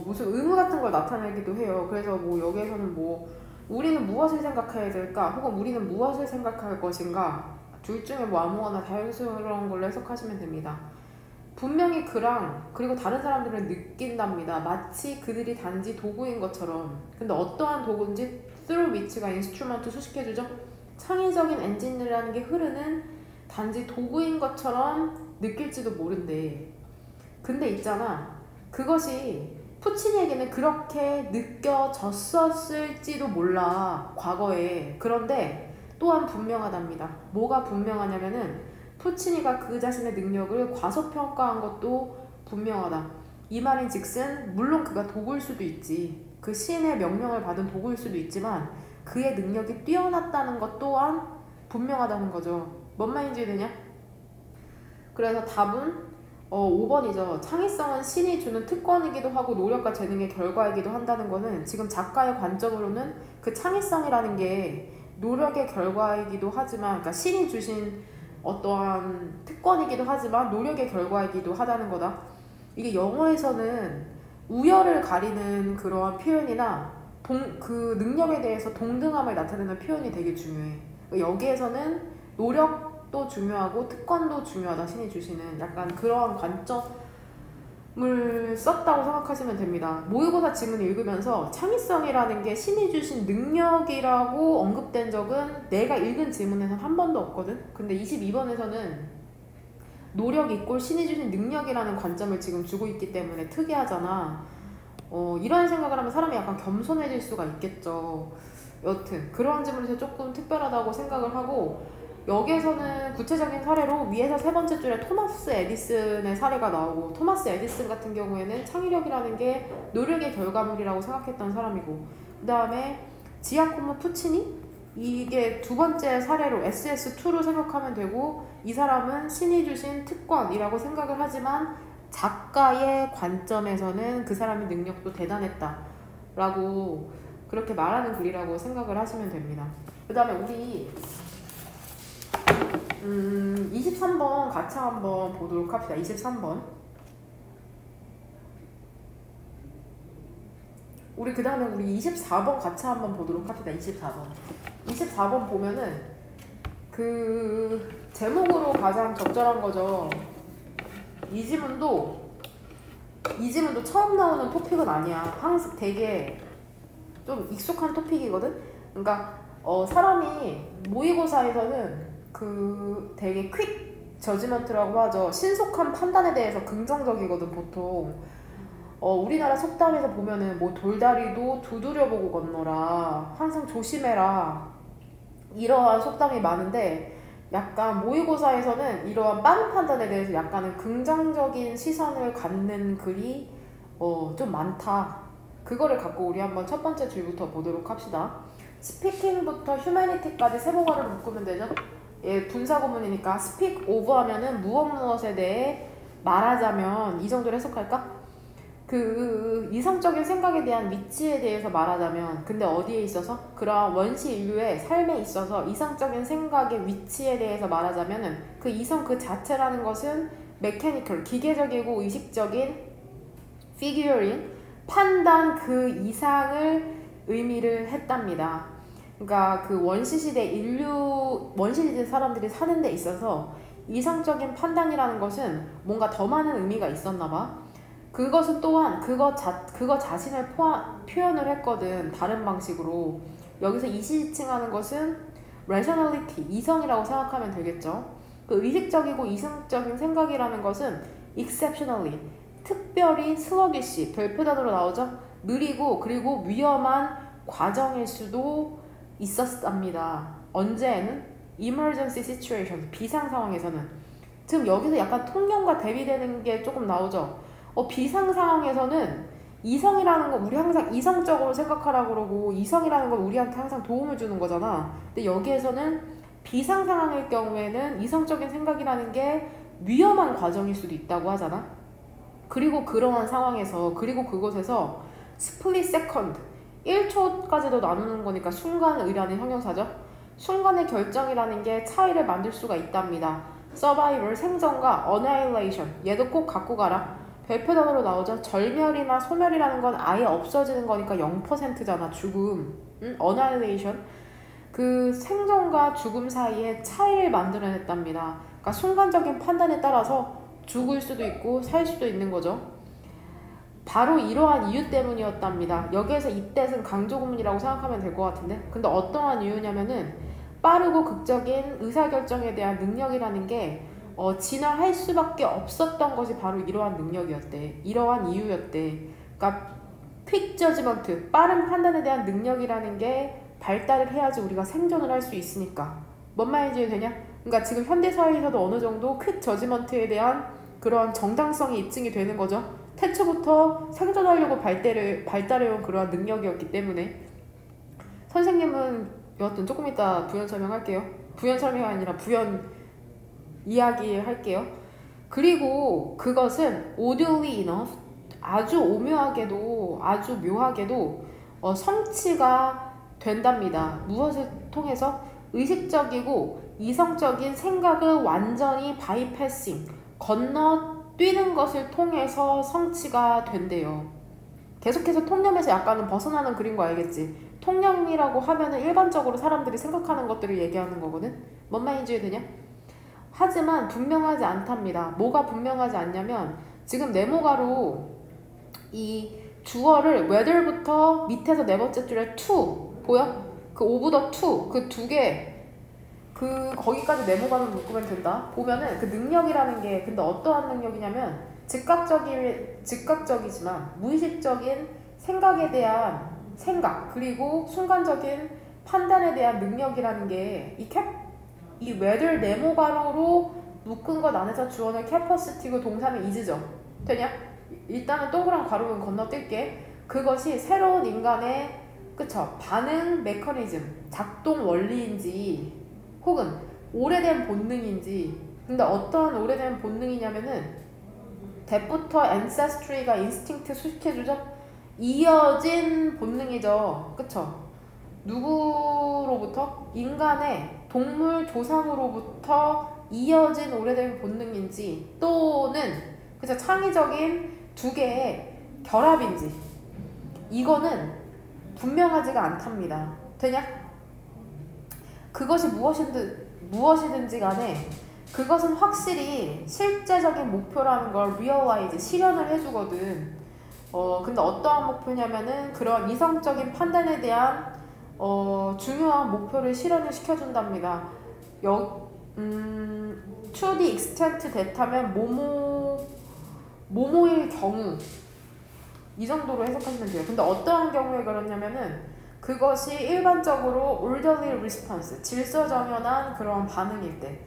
무슨 의무 같은 걸 나타내기도 해요. 그래서 뭐 여기에서는 뭐 우리는 무엇을 생각해야 될까? 혹은 우리는 무엇을 생각할 것인가? 둘 중에 뭐 아무거나 자연스러운 걸로 해석하시면 됩니다. 분명히 그리고 다른 사람들은 느낀답니다. 마치 그들이 단지 도구인 것처럼. 근데 어떠한 도구인지 through which가 인스트루먼트 수식해주죠. 창의적인 엔진이라는 게 흐르는 단지 도구인 것처럼 느낄지도 모른대. 근데 있잖아. 그것이 푸치니에게는 그렇게 느껴졌었을지도 몰라. 과거에. 그런데 또한 분명하답니다. 뭐가 분명하냐면은 푸치니가 그 자신의 능력을 과소평가한 것도 분명하다. 이 말인 즉슨 물론 그가 도구일 수도 있지. 그 시인의 명령을 받은 도구일 수도 있지만 그의 능력이 뛰어났다는 것 또한 분명하다는 거죠. 뭔 말인지 되냐? 그래서 답은 5번이죠. 창의성은 신이 주는 특권이기도 하고 노력과 재능의 결과이기도 한다는 거는 지금 작가의 관점으로는 그 창의성이라는 게 노력의 결과이기도 하지만 그러니까 신이 주신 어떠한 특권이기도 하지만 노력의 결과이기도 하다는 거다. 이게 영어에서는 우열을 가리는 그러한 표현이나 그 능력에 대해서 동등함을 나타내는 표현이 되게 중요해. 여기에서는 노력도 중요하고 특권도 중요하다. 신이 주시는 약간 그러한 썼다고 생각하시면 됩니다. 모의고사 지문 읽으면서 창의성이라는 게 신이 주신 능력이라고 언급된 적은 내가 읽은 지문에서는 한 번도 없거든. 근데 22번에서는 노력 이꼴 신이 주신 능력이라는 관점을 지금 주고 있기 때문에 특이하잖아. 이런 생각을 하면 사람이 약간 겸손해질 수가 있겠죠. 여튼 그런 지문에서 조금 특별하다고 생각을 하고, 여기에서는 구체적인 사례로 위에서 세 번째 줄에 토마스 에디슨의 사례가 나오고, 토마스 에디슨 같은 경우에는 창의력이라는 게 노력의 결과물이라고 생각했던 사람이고, 그 다음에 지아코모 푸치니, 이게 두 번째 사례로 SS2로 생각하면 되고, 이 사람은 신이 주신 특권이라고 생각을 하지만 작가의 관점에서는 그 사람의 능력도 대단했다 라고 그렇게 말하는 글이라고 생각을 하시면 됩니다. 그 다음에 우리 23번 같이 한번 보도록 합시다. 23번. 우리 그 다음에 우리 24번 같이 한번 보도록 합시다. 24번. 24번 보면은 그 제목으로 가장 적절한 거죠. 이 지문도 처음 나오는 토픽은 아니야. 항상 되게 좀 익숙한 토픽이거든. 그러니까 사람이 모의고사에서는 그 되게 퀵 저지먼트라고 하죠. 신속한 판단에 대해서 긍정적이거든 보통. 우리나라 속담에서 보면은 뭐 돌다리도 두드려보고 건너라, 항상 조심해라, 이러한 속담이 많은데, 약간 모의고사에서는 이러한 빠른 판단에 대해서 약간은 긍정적인 시선을 갖는 글이 좀 많다. 그거를 갖고 우리 한번 첫 번째 줄부터 보도록 합시다. 스피킹부터 휴머니티까지 세 보관을 묶으면 되죠. 예, 분사구문이니까 speak of 하면은 무엇에 대해 말하자면, 이 정도로 해석할까? 그 이성적인 생각에 대한 위치에 대해서 말하자면, 근데 어디에 있어서? 그러한 원시 인류의 삶에 있어서 이성적인 생각의 위치에 대해서 말하자면은 그 이성 그 자체라는 것은 메커니컬, 기계적이고 의식적인, 피규어링, 판단 그 이상을 의미를 했답니다. 그러니까 그 원시시대 원시시대 사람들이 사는 데 있어서 이성적인 판단이라는 것은 뭔가 더 많은 의미가 있었나 봐. 그것은 또한 그거 자신을 표현을 했거든. 다른 방식으로. 여기서 이시지칭하는 것은 rationality, 이성이라고 생각하면 되겠죠. 그 의식적이고 이성적인 생각이라는 것은 exceptionally, 특별히 sluggish, 별표단으로 나오죠. 느리고 그리고 위험한 과정일 수도 있었답니다. 언제에는? emergency situation, 비상 상황에서는. 지금 여기서 약간 통념과 대비되는 게 조금 나오죠. 비상 상황에서는 이성이라는 거 우리 항상 이성적으로 생각하라고 그러고, 이성이라는 건 우리한테 항상 도움을 주는 거잖아. 근데 여기에서는 비상 상황일 경우에는 이성적인 생각이라는 게 위험한 과정일 수도 있다고 하잖아. 그리고 그러한 상황에서, 그리고 그곳에서 split second, 1초까지도 나누는 거니까 순간의라는 형용사죠. 순간의 결정이라는 게 차이를 만들 수가 있답니다. survival, 생존과 annihilation, 얘도 꼭 갖고 가라. 별표단으로 나오죠. 절멸이나 소멸이라는 건 아예 없어지는 거니까 0%잖아. 죽음. annihilation. 그 생존과 죽음 사이에 차이를 만들어냈답니다. 그러니까 순간적인 판단에 따라서 죽을 수도 있고 살 수도 있는 거죠. 바로 이러한 이유 때문이었답니다. 여기에서 이때는 강조구문이라고 생각하면 될 것 같은데, 근데 어떠한 이유냐면은 빠르고 극적인 의사결정에 대한 능력이라는 게 진화할 수밖에 없었던 것이 바로 이러한 능력이었대. 이러한 이유였대. 그러니까 퀵 저지먼트, 빠른 판단에 대한 능력이라는 게 발달을 해야지 우리가 생존을 할 수 있으니까. 뭔 말인지 되냐? 그러니까 지금 현대사회에서도 어느 정도 퀵 저지먼트에 대한 그런 정당성이 입증이 되는 거죠. 태초부터 생존하려고 발달해온 그러한 능력이었기 때문에. 선생님은 여하튼 조금 이따 부연 설명할게요. 부연 설명이 아니라 부연 이야기 할게요. 그리고 그것은 oddly enough, 아주 오묘하게도, 아주 묘하게도 성취가 된답니다. 무엇을 통해서? 의식적이고 이성적인 생각을 완전히 바이패싱, 건너뛰는 것을 통해서 성취가 된대요. 계속해서 통념에서 약간은 벗어나는 그린 거 알겠지? 통념이라고 하면은 일반적으로 사람들이 생각하는 것들을 얘기하는 거거든? 뭔 말인지 되냐? 하지만 분명하지 않답니다. 뭐가 분명하지 않냐면 지금 네모가로 이 주어를 whether부터 밑에서 네 번째 줄에 to 보여? 그 over the to 그 두 개 그 거기까지 네모가로 묶으면 된다. 보면은 그 능력이라는 게 근데 어떠한 능력이냐면 즉각적이지만 무의식적인 생각에 대한 생각 그리고 순간적인 판단에 대한 능력이라는 게 이 whether 네모가로로 묶은 것 안에서 주어는 capacity고 동사는 is죠. 되냐? 일단은 동그란 가로는 건너뛸게. 그것이 새로운 인간의 그쵸? 반응 메커니즘, 작동 원리인지 혹은 오래된 본능인지 근데 어떠한 오래된 본능이냐면은 대부터 ancestry가 인스팅트 수식해주죠? 이어진 본능이죠. 그쵸? 누구로부터? 인간의 동물 조상으로부터 이어진 오래된 본능인지 또는 그쵸? 창의적인 두 개의 결합인지 이거는 분명하지가 않답니다. 되냐? 그것이 무엇이든지 간에 그것은 확실히 실제적인 목표라는 걸 realize, 실현을 해주거든. 근데 어떠한 목표냐면은 그런 이성적인 판단에 대한 중요한 목표를 실현을 시켜준답니다. to the extent that하면 모모일 경우 이 정도로 해석하시면 돼요. 근데 어떠한 경우에 그렇냐면은 그것이 일반적으로 orderly response, 질서정연한 그런 반응일 때.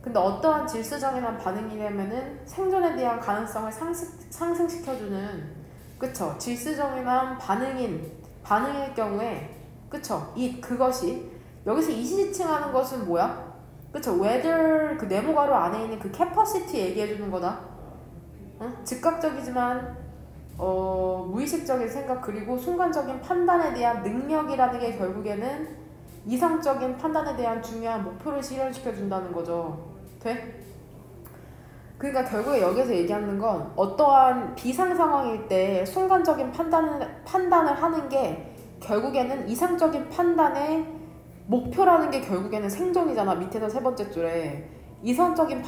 근데 어떠한 질서정연한 반응이냐면은 생존에 대한 가능성을 상승시켜주는 그쵸? 질서정연한 반응일 경우에 그쵸? 그것이 여기서 이시지칭하는 것은 뭐야? 그쵸? whether 그 네모가로 안에 있는 그 capacity 얘기해주는 거다. 응? 즉각적이지만 무의식적인 생각 그리고 순간적인 판단에 대한 능력이라는 게 결국에는 이성적인 판단에 대한 중요한 목표를 실현시켜 준다는 거죠. 돼? 그러니까 결국에 여기서 얘기하는 건 어떠한 비상 상황일 때 순간적인 판단을 하는 게 결국에는 이상적인 판단의 목표라는 게 결국에는 생존이잖아. 밑에서 세 번째 줄에 이성적인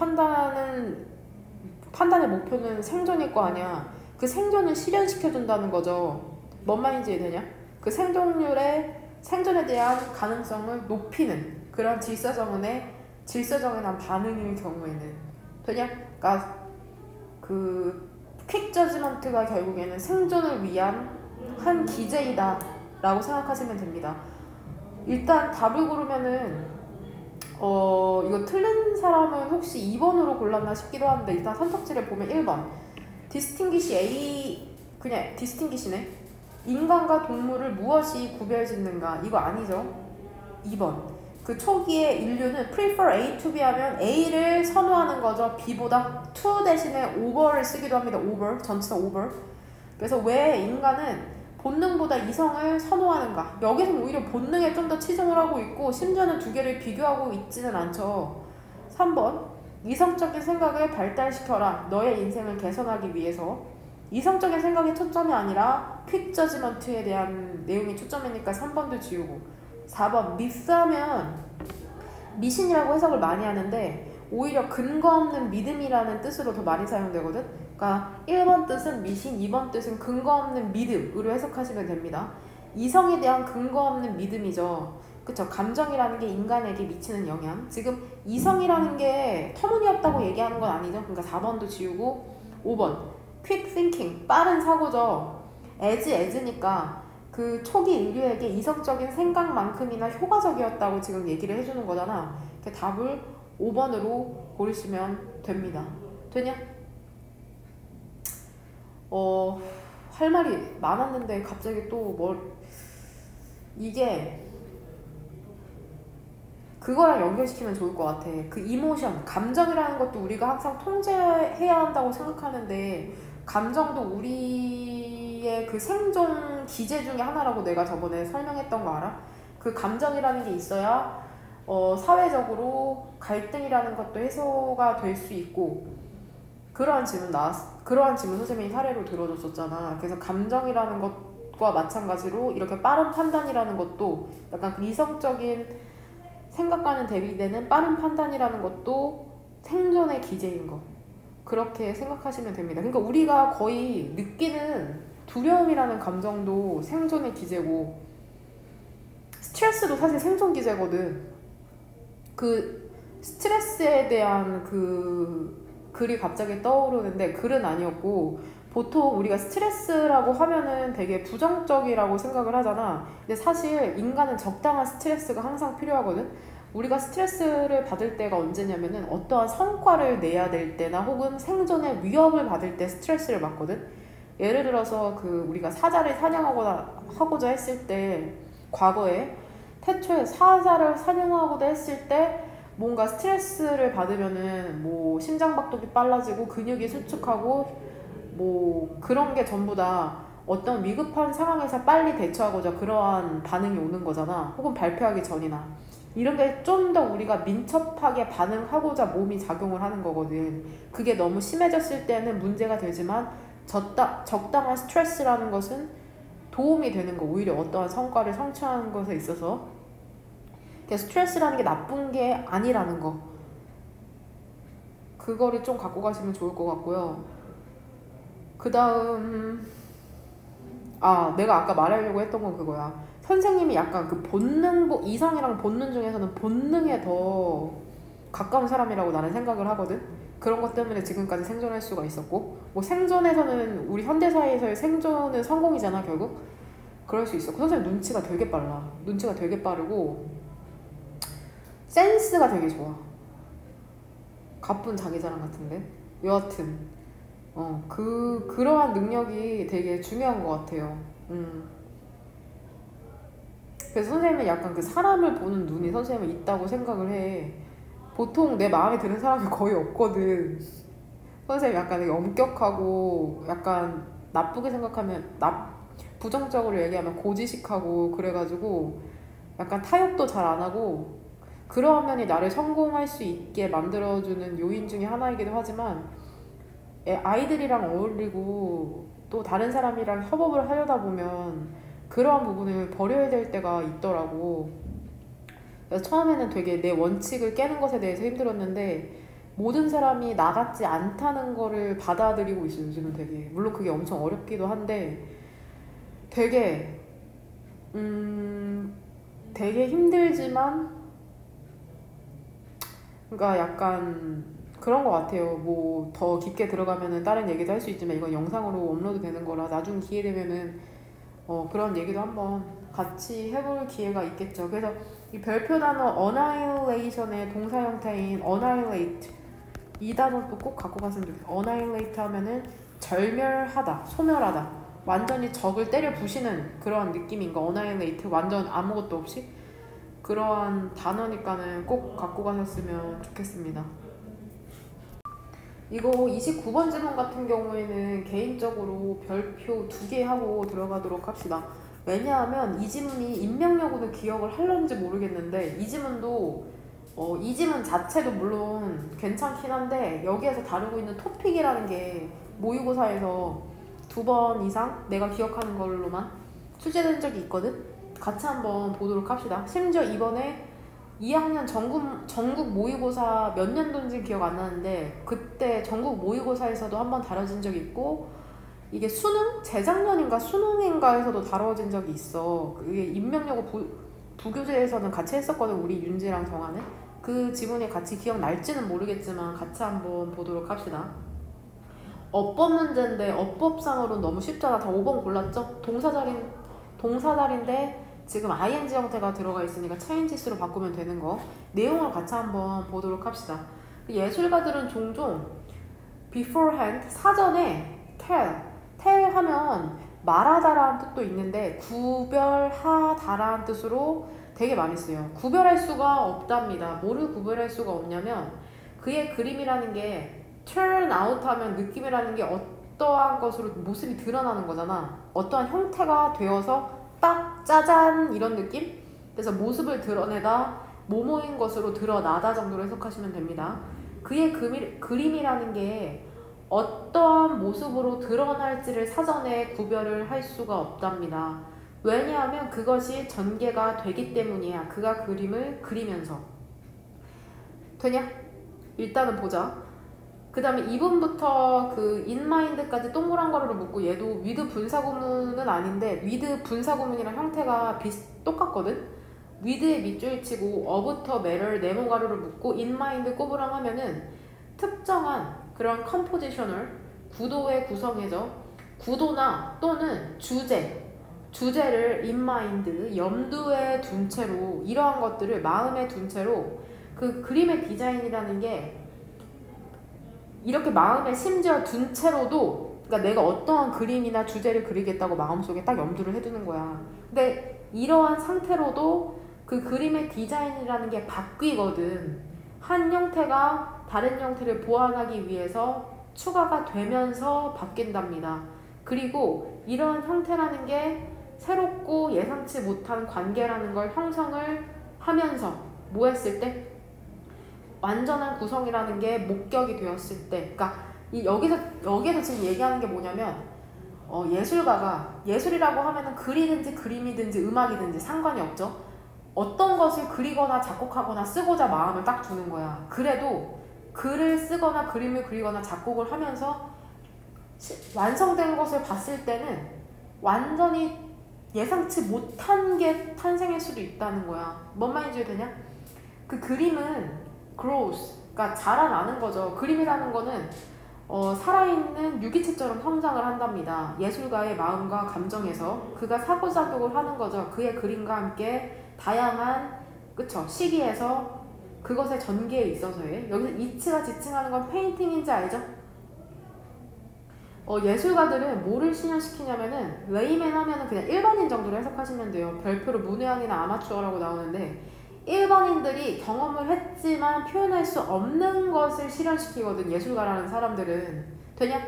판단의 목표는 생존일 거 아니야. 그 생존을 실현시켜준다는 거죠. 뭔 말인지 이해되냐? 그 생존에 대한 가능성을 높이는 그런 질서정연한 반응일 경우에는 되냐? 그러니까 그 퀵 저지먼트가 결국에는 생존을 위한 한 기제이다 라고 생각하시면 됩니다. 일단 답을 고르면은 이거 틀린 사람은 혹시 2번으로 골랐나 싶기도 한데 일단 선택지를 보면 1번 디스팅기시 A 그냥 디스팅기시네. 인간과 동물을 무엇이 구별짓는가 이거 아니죠. 2번 그 초기에 인류는 prefer A to B 하면 A를 선호하는 거죠. B보다 to 대신에 over를 쓰기도 합니다. over 전치사 over. 그래서 왜 인간은 본능보다 이성을 선호하는가? 여기서는 오히려 본능에 좀 더 치중을 하고 있고 심지어는 두 개를 비교하고 있지는 않죠. 3번 이성적인 생각을 발달시켜라. 너의 인생을 개선하기 위해서. 이성적인 생각이 초점이 아니라 퀵 저지먼트에 대한 내용이 초점이니까 3번도 지우고 4번 미스하면 미신이라고 해석을 많이 하는데 오히려 근거 없는 믿음이라는 뜻으로 더 많이 사용되거든. 그러니까 1번 뜻은 미신, 2번 뜻은 근거 없는 믿음으로 해석하시면 됩니다. 이성에 대한 근거 없는 믿음이죠. 그쵸? 감정이라는 게 인간에게 미치는 영향. 지금 이성이라는 게 터무니없다고 얘기하는 건 아니죠. 그러니까 4번도 지우고 5번 quick thinking, 빠른 사고죠. as니까 그 초기 인류에게 이성적인 생각만큼이나 효과적이었다고 지금 얘기를 해주는 거잖아. 그 답을 5번으로 고르시면 됩니다. 되냐? 할 말이 많았는데 갑자기 또 이게 그거랑 연결시키면 좋을 것 같아. 그 이모션, 감정이라는 것도 우리가 항상 통제해야 한다고 생각하는데 감정도 우리의 그 생존 기제 중에 하나라고 내가 저번에 설명했던 거 알아? 그 감정이라는 게 있어야 사회적으로 갈등이라는 것도 해소가 될 수 있고 그러한 질문 선생님이 사례로 들어줬었잖아. 그래서 감정이라는 것과 마찬가지로 이렇게 빠른 판단이라는 것도 약간 그 이성적인 생각과는 대비되는 빠른 판단이라는 것도 생존의 기제인 거. 그렇게 생각하시면 됩니다. 그러니까 우리가 거의 느끼는 두려움이라는 감정도 생존의 기제고, 스트레스도 사실 생존 기제거든. 그 스트레스에 대한 그 글이 갑자기 떠오르는데 글은 아니었고, 보통 우리가 스트레스라고 하면은 되게 부정적이라고 생각을 하잖아. 근데 사실 인간은 적당한 스트레스가 항상 필요하거든. 우리가 스트레스를 받을 때가 언제냐면은 어떠한 성과를 내야 될 때나 혹은 생존의 위협을 받을 때 스트레스를 받거든. 예를 들어서 그 우리가 사자를 사냥하고자 했을 때, 과거에 태초에 사자를 사냥하고자 했을 때 뭔가 스트레스를 받으면은 뭐 심장박동이 빨라지고 근육이 수축하고 뭐 그런 게 전부 다 어떤 위급한 상황에서 빨리 대처하고자 그러한 반응이 오는 거잖아. 혹은 발표하기 전이나. 이런 게 좀 더 우리가 민첩하게 반응하고자 몸이 작용을 하는 거거든. 그게 너무 심해졌을 때는 문제가 되지만 적당한 스트레스라는 것은 도움이 되는 거. 오히려 어떠한 성과를 성취하는 것에 있어서 스트레스라는 게 나쁜 게 아니라는 거. 그거를 좀 갖고 가시면 좋을 것 같고요. 그 다음 내가 아까 말하려고 했던 건 그거야. 선생님이 약간 그 본능, 이성이랑 본능 중에서는 본능에 더 가까운 사람이라고 나는 생각을 하거든. 그런 것 때문에 지금까지 생존할 수가 있었고, 뭐 생존에서는 우리 현대사회에서의 생존은 성공이잖아 결국. 그럴 수 있어. 선생님 눈치가 되게 빨라. 눈치가 되게 빠르고 센스가 되게 좋아. 가쁜 자기자랑 같은데. 여하튼 그러한 능력이 되게 중요한 것 같아요. 그래서 선생님은 약간 그 사람을 보는 눈이 선생님은 있다고 생각을 해. 보통 내 마음에 드는 사람이 거의 없거든. 선생님 약간 되게 엄격하고 약간 나쁘게 생각하면 부정적으로 얘기하면 고지식하고 그래가지고 약간 타협도 잘 안 하고, 그러한 면이 나를 성공할 수 있게 만들어주는 요인 중에 하나이기도 하지만, 아이들이랑 어울리고 또 다른 사람이랑 협업을 하려다 보면 그러한 부분을 버려야 될 때가 있더라고. 그래서 처음에는 되게 내 원칙을 깨는 것에 대해서 힘들었는데, 모든 사람이 나 같지 않다는 거를 받아들이고 있어요 요즘은. 되게 물론 그게 엄청 어렵기도 한데 되게 되게 힘들지만, 그러니까 약간 그런 것 같아요. 뭐 더 깊게 들어가면은 다른 얘기도 할 수 있지만 이건 영상으로 업로드 되는 거라 나중 기회 되면은 그런 얘기도 한번 같이 해볼 기회가 있겠죠. 그래서 이 별표 단어 annihilation의 동사 형태인 annihilate, 이 단어도 꼭 갖고 갔으면 좋겠어요. annihilate 하면은 절멸하다, 소멸하다, 완전히 적을 때려 부시는 그런 느낌인 거. annihilate 완전 아무것도 없이, 그러한 단어니까는 꼭 갖고 가셨으면 좋겠습니다. 이거 29번 지문 같은 경우에는 개인적으로 별표 2개 하고 들어가도록 합시다. 왜냐하면 이 지문이 인명력으로 기억을 할런지 모르겠는데, 이 지문도 이 지문 자체도 물론 괜찮긴 한데 여기에서 다루고 있는 토픽이라는 게 모의고사에서 2번 이상 내가 기억하는 걸로만 출제된 적이 있거든. 같이 한번 보도록 합시다. 심지어 이번에 2학년 전국 모의고사 몇 년도인지 기억 안 나는데 그때 전국 모의고사에서도 한번 다뤄진 적이 있고, 이게 수능? 재작년인가 수능인가에서도 다뤄진 적이 있어. 그게 인명여고 부교재에서는 같이 했었거든. 우리 윤지랑 정하는. 그 지문이 같이 기억날지는 모르겠지만 같이 한번 보도록 합시다. 어법 문제인데 어법상으로는 너무 쉽잖아. 다 5번 골랐죠? 동사자리인데 지금 ing 형태가 들어가 있으니까 changes로 바꾸면 되는 거. 내용을 같이 한번 보도록 합시다. 예술가들은 종종 beforehand, 사전에 tell 하면 말하다라는 뜻도 있는데 구별하다라는 뜻으로 되게 많이 쓰여요. 구별할 수가 없답니다. 뭐를 구별할 수가 없냐면, 그의 그림이라는 게 turn out 하면 느낌이라는 게 어떠한 것으로 모습이 드러나는 거잖아. 어떠한 형태가 되어서 딱 짜잔 이런 느낌? 그래서 모습을 드러내다, 모모인 것으로 드러나다 정도로 해석하시면 됩니다. 그의 그림이라는 게 어떠한 모습으로 드러날지를 사전에 구별을 할 수가 없답니다. 왜냐하면 그것이 전개가 되기 때문이야. 그가 그림을 그리면서. 되냐? 일단은 보자. 그 다음에 2분부터 그 인마인드까지 동그란 가루를 묶고 얘도 위드 분사구문은 아닌데 위드 분사구문이랑 형태가 똑같거든? 위드에 밑줄 치고 어부터 매럴 네모 가루를 묶고 인마인드 꼬부랑 하면은 특정한 그런 컴포지셔널 구도의 구성에서 구도나 또는 주제를 인마인드 염두에 둔 채로 이러한 것들을 마음에 둔 채로 그 그림의 디자인이라는 게 이렇게 마음에 심지어 둔 채로도 그러니까 내가 어떠한 그림이나 주제를 그리겠다고 마음속에 딱 염두를 해두는 거야. 근데 이러한 상태로도 그 그림의 디자인이라는 게 바뀌거든. 한 형태가 다른 형태를 보완하기 위해서 추가가 되면서 바뀐답니다. 그리고 이런 형태라는 게 새롭고 예상치 못한 관계라는 걸 형성을 하면서 뭐 했을 때? 완전한 구성이라는 게 목격이 되었을 때, 그러니까 여기서 지금 얘기하는 게 뭐냐면 예술가가 예술이라고 하면은 글이든지 그림이든지 음악이든지 상관이 없죠. 어떤 것을 그리거나 작곡하거나 쓰고자 마음을 딱 두는 거야. 그래도 글을 쓰거나 그림을 그리거나 작곡을 하면서 완성된 것을 봤을 때는 완전히 예상치 못한 게 탄생할 수도 있다는 거야. 뭔 말인지 되냐? 그 그림은 grows, 그러니까 자라나는 거죠. 그림이라는 거는 살아있는 유기체처럼 성장을 한답니다. 예술가의 마음과 감정에서 그가 사고작용을 하는 거죠. 그의 그림과 함께 다양한 그쵸 시기에서 그것의 전개에 있어서의 여기서 이치가 지칭하는 건 페인팅인지 알죠? 예술가들은 뭐를 실현시키냐면은 레이맨 하면은 그냥 일반인 정도로 해석하시면 돼요. 별표로 문외한이나 아마추어라고 나오는데 일반인들이 경험을 했지만 표현할 수 없는 것을 실현시키거든. 예술가라는 사람들은 되냐?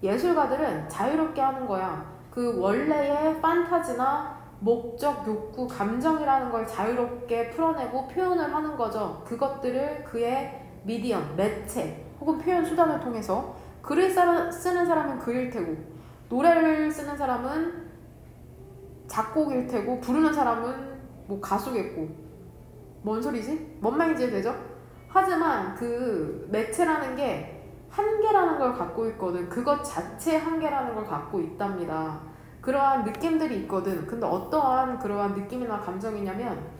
예술가들은 자유롭게 하는 거야. 그 원래의 판타지나 목적, 욕구, 감정이라는 걸 자유롭게 풀어내고 표현을 하는 거죠. 그것들을 그의 미디엄, 매체 혹은 표현 수단을 통해서 글을 쓰는 사람은 글일 테고 노래를 쓰는 사람은 작곡일 테고 부르는 사람은 뭐 가수겠고 뭔 소리지? 뭔 말인지 되죠? 하지만 그 매체라는 게 한계라는 걸 갖고 있거든. 그것 자체의 한계라는 걸 갖고 있답니다. 그러한 느낌들이 있거든. 근데 어떠한 그러한 느낌이나 감정이냐면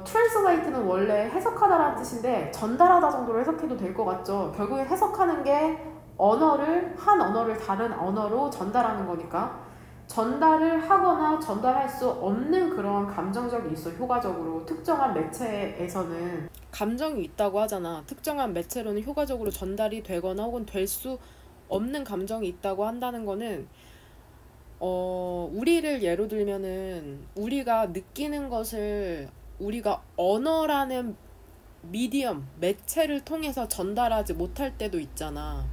트랜스레이트는 원래 해석하다라는 뜻인데 전달하다 정도로 해석해도 될 것 같죠. 결국에 해석하는 게 한 언어를 다른 언어로 전달하는 거니까 전달을 하거나 전달할 수 없는 그런 감정적이 있어. 효과적으로 특정한 매체에서는 감정이 있다고 하잖아. 특정한 매체로는 효과적으로 전달이 되거나 혹은 될 수 없는 감정이 있다고 한다는 거는 우리를 예로 들면은 우리가 느끼는 것을 우리가 언어라는 미디엄, 매체를 통해서 전달하지 못할 때도 있잖아.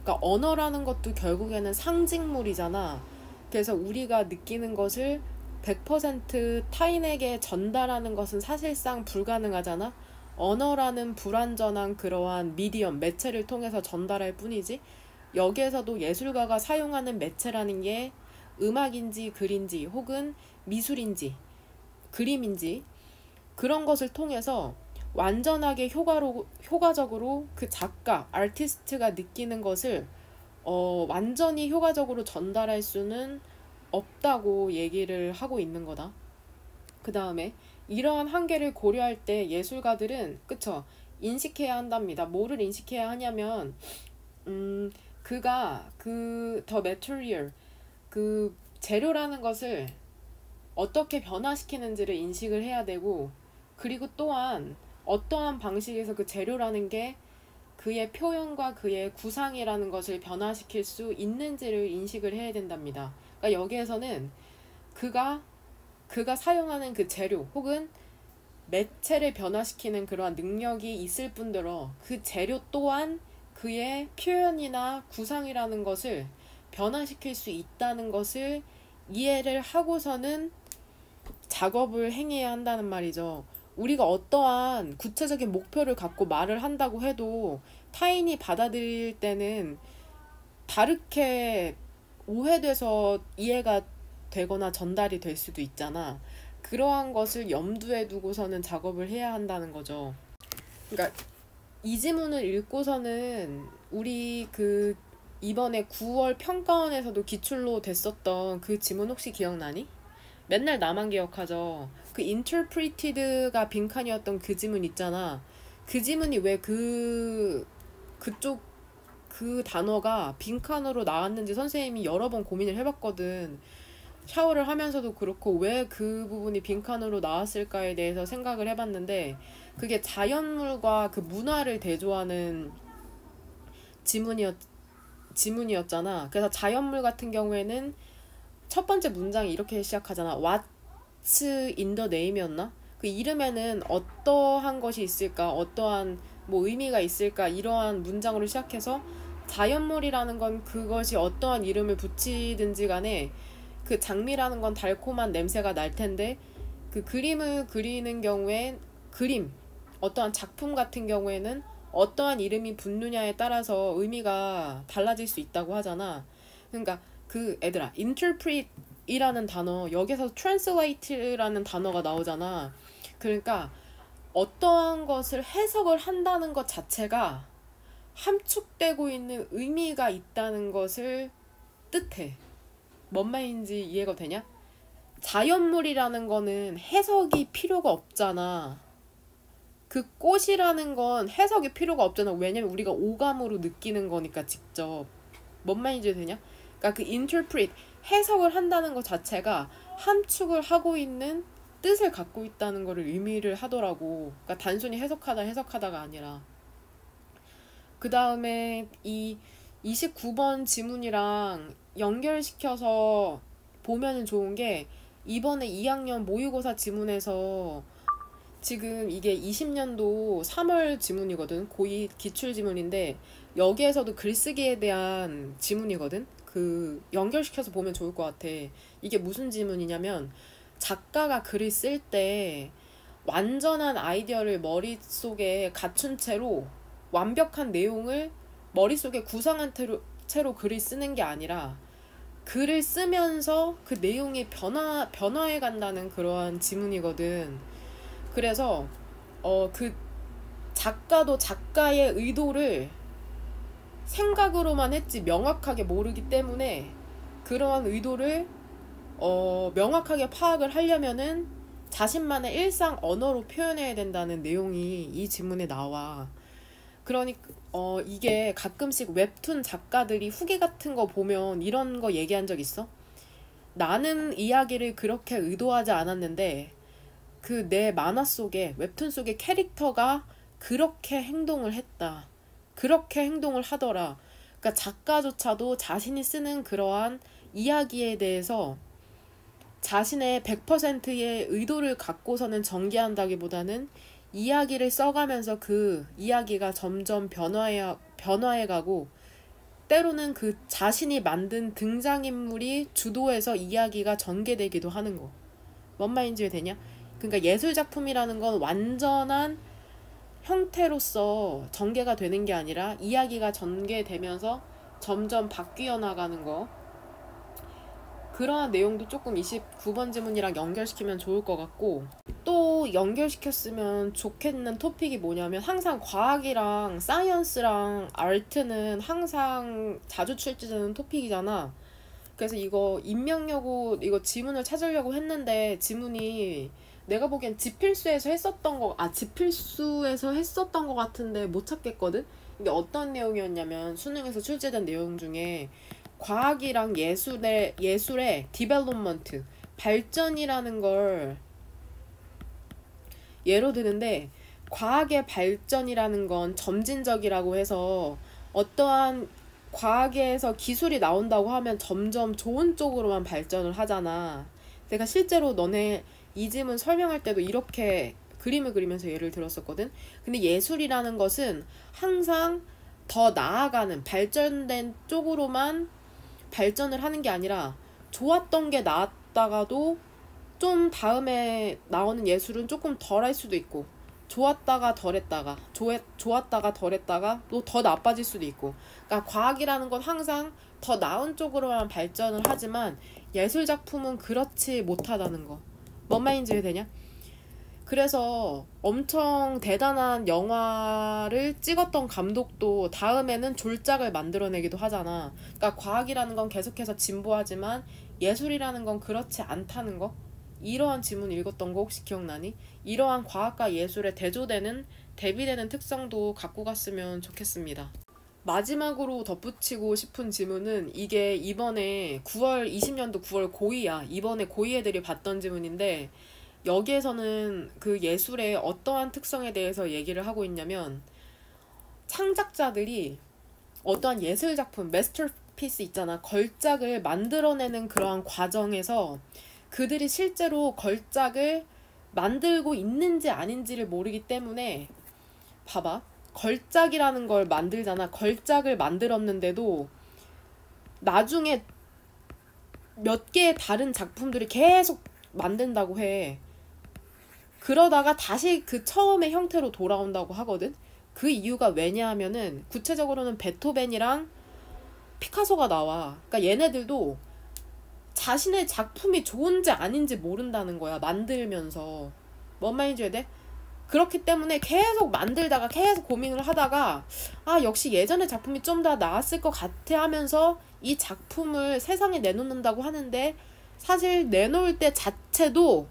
그러니까 언어라는 것도 결국에는 상징물이잖아. 그래서 우리가 느끼는 것을 100% 타인에게 전달하는 것은 사실상 불가능하잖아. 언어라는 불완전한 그러한 미디엄, 매체를 통해서 전달할 뿐이지. 여기에서도 예술가가 사용하는 매체라는 게 음악인지 글인지 혹은 미술인지 그림인지 그런 것을 통해서 완전하게 효과적으로 그 작가, 아티스트가 느끼는 것을 완전히 효과적으로 전달할 수는 없다고 얘기를 하고 있는 거다. 그 다음에 이러한 한계를 고려할 때 예술가들은 그쵸? 인식해야 한답니다. 뭐를 인식해야 하냐면 그가 the material 그 재료라는 것을 어떻게 변화시키는지를 인식을 해야 되고 그리고 또한 어떠한 방식에서 그 재료라는 게 그의 표현과 그의 구상이라는 것을 변화시킬 수 있는지를 인식을 해야 된답니다. 그러니까 여기에서는 그가 사용하는 그 재료 혹은 매체를 변화시키는 그러한 능력이 있을 뿐더러 그 재료 또한 그의 표현이나 구상이라는 것을 변화시킬 수 있다는 것을 이해를 하고서는 작업을 행해야 한다는 말이죠. 우리가 어떠한 구체적인 목표를 갖고 말을 한다고 해도 타인이 받아들일 때는 다르게 오해돼서 이해가 되거나 전달이 될 수도 있잖아. 그러한 것을 염두에 두고서는 작업을 해야 한다는 거죠. 그러니까 이 지문을 읽고서는 우리 그 이번에 9월 평가원에서도 기출로 됐었던 그 지문 혹시 기억나니? 맨날 나만 기억하죠. 그 interpreted가 빈칸이었던 그 지문 있잖아. 그 지문이 왜 그쪽 그 단어가 빈칸으로 나왔는지 선생님이 여러 번 고민을 해봤거든. 샤워를 하면서도 그렇고 왜 그 부분이 빈칸으로 나왔을까에 대해서 생각을 해봤는데 그게 자연물과 그 문화를 대조하는 지문이었잖아. 그래서 자연물 같은 경우에는 첫 번째 문장이 이렇게 시작하잖아. What's in the name이었나? 그 이름에는 어떠한 것이 있을까? 어떠한 뭐 의미가 있을까? 이러한 문장으로 시작해서 자연물이라는 건 그것이 어떠한 이름을 붙이든지 간에 그 장미라는 건 달콤한 냄새가 날 텐데 그 그림을 그리는 경우에 어떠한 작품 같은 경우에는 어떠한 이름이 붙느냐에 따라서 의미가 달라질 수 있다고 하잖아. 그러니까 그 애들아 interpret이라는 단어 여기서 translate라는 단어가 나오잖아. 그러니까 어떠한 것을 해석을 한다는 것 자체가 함축되고 있는 의미가 있다는 것을 뜻해. 뭔 말인지 이해가 되냐? 자연물이라는 거는 해석이 필요가 없잖아. 그 꽃이라는 건 해석이 필요가 없잖아. 왜냐면 우리가 오감으로 느끼는 거니까 직접. 뭔 말인지 되냐? 그러니까 그 interpret, 해석을 한다는 것 자체가 함축을 하고 있는 뜻을 갖고 있다는 거를 의미를 하더라고. 그러니까 단순히 해석하다가 아니라. 그 다음에 이 29번 지문이랑 연결시켜서 보면은 좋은 게 이번에 2학년 모의고사 지문에서 지금 이게 20년도 3월 지문이거든. 고2 기출 지문인데 여기에서도 글쓰기에 대한 지문이거든. 그 연결시켜서 보면 좋을 것 같아. 이게 무슨 지문이냐면 작가가 글을 쓸 때 완전한 아이디어를 머릿속에 갖춘 채로 완벽한 내용을 머릿속에 구상한 채로 글을 쓰는 게 아니라 글을 쓰면서 그 내용이 변화해 간다는 그러한 지문이거든. 그래서 그 작가도 작가의 의도를 생각으로만 했지 명확하게 모르기 때문에 그러한 의도를 명확하게 파악을 하려면은 자신만의 일상 언어로 표현해야 된다는 내용이 이 지문에 나와. 그러니까 이게 가끔씩 웹툰 작가들이 후기 같은 거 보면 이런 거 얘기한 적 있어? 나는 이야기를 그렇게 의도하지 않았는데 그 내 만화 속에 웹툰 속의 캐릭터가 그렇게 행동을 했다. 그렇게 행동을 하더라. 그러니까 작가조차도 자신이 쓰는 그러한 이야기에 대해서 자신의 100%의 의도를 갖고서는 전개한다기보다는 이야기를 써가면서 그 이야기가 점점 변화해가고 때로는 그 자신이 만든 등장인물이 주도해서 이야기가 전개되기도 하는 거. 뭔 말인지 되냐? 그러니까 예술작품이라는 건 완전한 형태로서 전개가 되는 게 아니라 이야기가 전개되면서 점점 바뀌어 나가는 거. 그러한 내용도 조금 29번 지문이랑 연결시키면 좋을 것 같고 또 연결시켰으면 좋겠는 토픽이 뭐냐면 항상 과학이랑 사이언스랑 아트는 항상 자주 출제되는 토픽이잖아. 그래서 이거 임명여고 이거 지문을 찾으려고 했는데 지문이 내가 보기엔 지필수에서 했었던 거 같은데 못 찾겠거든? 이게 어떤 내용이었냐면 수능에서 출제된 내용 중에 과학이랑 예술의 디벨롭먼트, 발전이라는 걸 예로 드는데 과학의 발전이라는 건 점진적이라고 해서 어떠한 과학에서 기술이 나온다고 하면 점점 좋은 쪽으로만 발전을 하잖아. 내가 실제로 너네 이 지문 설명할 때도 이렇게 그림을 그리면서 예를 들었었거든. 근데 예술이라는 것은 항상 더 나아가는 발전된 쪽으로만 발전을 하는 게 아니라 좋았던 게 나았다가도 좀 다음에 나오는 예술은 조금 덜 할 수도 있고 좋았다가 덜했다가 좋았다가 덜했다가 또 더 나빠질 수도 있고. 그러니까 과학이라는 건 항상 더 나은 쪽으로만 발전을 하지만 예술 작품은 그렇지 못하다는 거. 뭔 말인지 되냐? 그래서 엄청 대단한 영화를 찍었던 감독도 다음에는 졸작을 만들어내기도 하잖아. 그러니까 과학이라는 건 계속해서 진보하지만 예술이라는 건 그렇지 않다는 거. 이러한 지문 읽었던 거 혹시 기억나니? 이러한 과학과 예술에 대조되는 대비되는 특성도 갖고 갔으면 좋겠습니다. 마지막으로 덧붙이고 싶은 지문은 이게 이번에 20년도 9월 고2야. 이번에 고2 애들이 봤던 지문인데 여기에서는 그 예술의 어떠한 특성에 대해서 얘기를 하고 있냐면 창작자들이 어떠한 예술 작품, 마스터피스 있잖아. 걸작을 만들어내는 그러한 과정에서 그들이 실제로 걸작을 만들고 있는지 아닌지를 모르기 때문에 봐봐. 걸작이라는 걸 만들잖아. 걸작을 만들었는데도 나중에 몇 개의 다른 작품들이 계속 만든다고 해. 그러다가 다시 그 처음의 형태로 돌아온다고 하거든. 그 이유가 왜냐하면은 구체적으로는 베토벤이랑 피카소가 나와. 그러니까 얘네들도 자신의 작품이 좋은지 아닌지 모른다는 거야. 만들면서. 뭔 말인지 이해돼? 그렇기 때문에 계속 만들다가 계속 고민을 하다가 역시 예전의 작품이 좀 더 나았을 것 같아 하면서 이 작품을 세상에 내놓는다고 하는데 사실 내놓을 때 자체도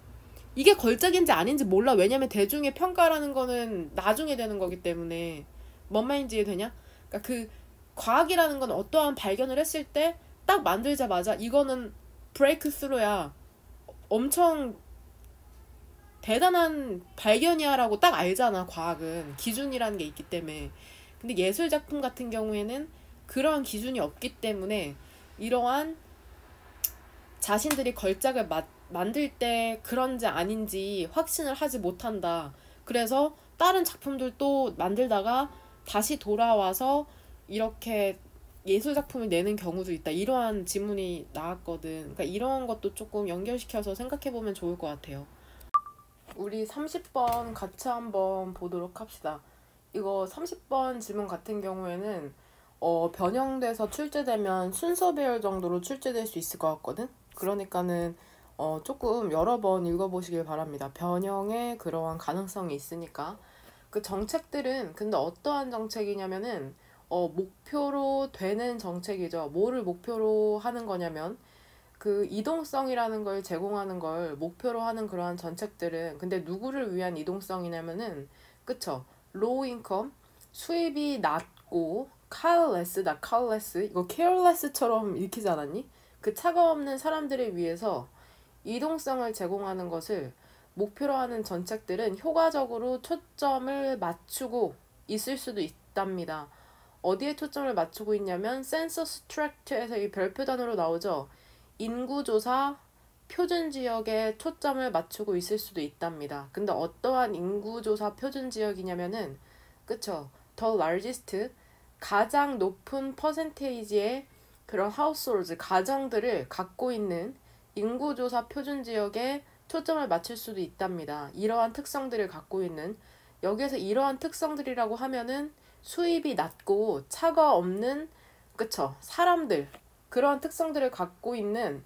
이게 걸작인지 아닌지 몰라. 왜냐면 대중의 평가라는 거는 나중에 되는 거기 때문에. 뭔 말인지 이해되냐? 그러니까 그 과학이라는 건 어떠한 발견을 했을 때 딱 만들자마자 이거는 브레이크 스루야. 엄청 대단한 발견이야 라고 딱 알잖아. 과학은 기준이라는 게 있기 때문에. 근데 예술 작품 같은 경우에는 그러한 기준이 없기 때문에 이러한 자신들이 걸작을 만들 때 그런지 아닌지 확신을 하지 못한다. 그래서 다른 작품들도 만들다가 다시 돌아와서 이렇게 예술 작품을 내는 경우도 있다. 이러한 지문이 나왔거든. 그러니까 이런 것도 조금 연결시켜서 생각해보면 좋을 것 같아요. 우리 30번 같이 한번 보도록 합시다. 이거 30번 지문 같은 경우에는 변형돼서 출제되면 순서 배열 정도로 출제될 수 있을 것 같거든. 그러니까는 조금 여러 번 읽어보시길 바랍니다. 변형의 그러한 가능성이 있으니까. 그 정책들은 근데 어떠한 정책이냐면은 목표로 되는 정책이죠. 뭐를 목표로 하는 거냐면 그 이동성이라는 걸 제공하는 걸 목표로 하는 그러한 정책들은 근데 누구를 위한 이동성이냐면은 그쵸? 로우 인컴 수입이 낮고 careless다 careless 이거 careless처럼 읽히지 않았니? 그 차가 없는 사람들을 위해서 이동성을 제공하는 것을 목표로 하는 정책들은 효과적으로 초점을 맞추고 있을 수도 있답니다. 어디에 초점을 맞추고 있냐면 센서스 트랙트에서 이 별표 단어로 나오죠. 인구조사 표준지역에 초점을 맞추고 있을 수도 있답니다. 근데 어떠한 인구조사 표준지역이냐면은 그쵸? The largest 가장 높은 퍼센테이지의 그런 households 가정들을 갖고 있는 인구조사 표준지역에 초점을 맞출 수도 있답니다. 이러한 특성들을 갖고 있는 여기에서 이러한 특성들이라고 하면은 수입이 낮고 차가 없는 그쵸? 사람들 그러한 특성들을 갖고 있는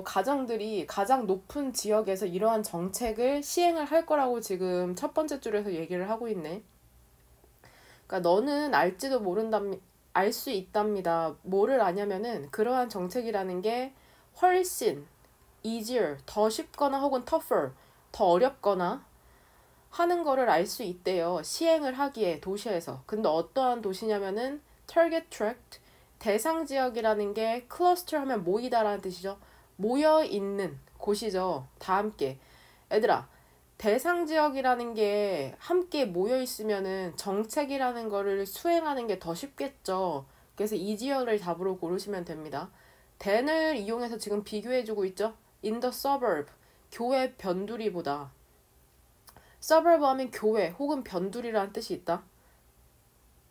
가정들이 가장 높은 지역에서 이러한 정책을 시행을 할 거라고 지금 첫 번째 줄에서 얘기를 하고 있네. 그러니까 너는 알지도 알 수 있답니다. 뭐를 아냐면은 그러한 정책이라는 게 훨씬 easier, 더 쉽거나 혹은 tougher, 더 어렵거나 하는 거를 알 수 있대요. 시행을 하기에 도시에서. 근데 어떠한 도시냐면은 target tract, 대상 지역이라는 게 클러스터 하면 모이다라는 뜻이죠. 모여 있는 곳이죠. 다 함께. 얘들아, 대상 지역이라는 게 함께 모여 있으면은 정책이라는 거를 수행하는 게 더 쉽겠죠. 그래서 이 지역을 답으로 고르시면 됩니다. than을 이용해서 지금 비교해주고 있죠. in the suburb, 교외 변두리보다. suburb 하면 교외 혹은 변두리라는 뜻이 있다.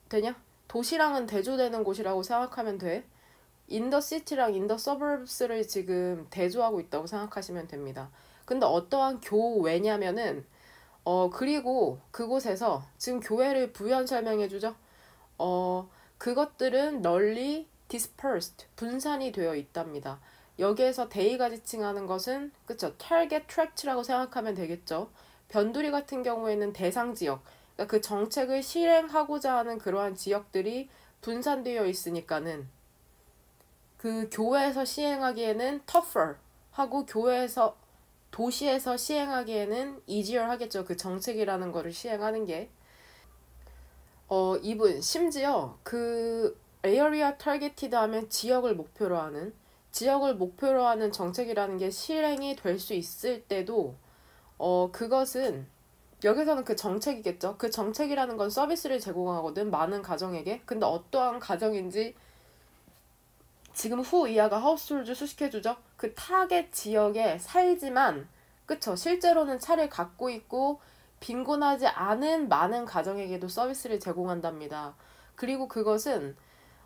되냐? 도시랑은 대조되는 곳이라고 생각하면 돼. in the city랑 in the suburbs를 지금 대조하고 있다고 생각하시면 됩니다. 근데 어떠한 교외냐면은 그리고 그곳에서 지금 교외를 부연 설명해 주죠. 그것들은 널리 dispersed 분산이 되어 있답니다. 여기에서 데이가 지칭하는 것은 그쵸 target tract라고 생각하면 되겠죠. 변두리 같은 경우에는 대상 지역, 그러니까 그 정책을 실행하고자 하는 그러한 지역들이 분산되어 있으니까는 그 교회에서 시행하기에는 tougher 하고 교회에서 도시에서 시행하기에는 easier 하겠죠. 그 정책이라는 거를 시행하는 게. 이분 심지어 그 area targeted 하면 지역을 목표로 하는 정책이라는 게 실행이 될 수 있을 때도 그것은 여기서는 그 정책이겠죠. 그 정책이라는 건 서비스를 제공하거든 많은 가정에게. 근데 어떠한 가정인지 지금 후 이하가 하우스홀드 수식해주죠. 그 타겟 지역에 살지만 그쵸 실제로는 차를 갖고 있고 빈곤하지 않은 많은 가정에게도 서비스를 제공한답니다. 그리고 그것은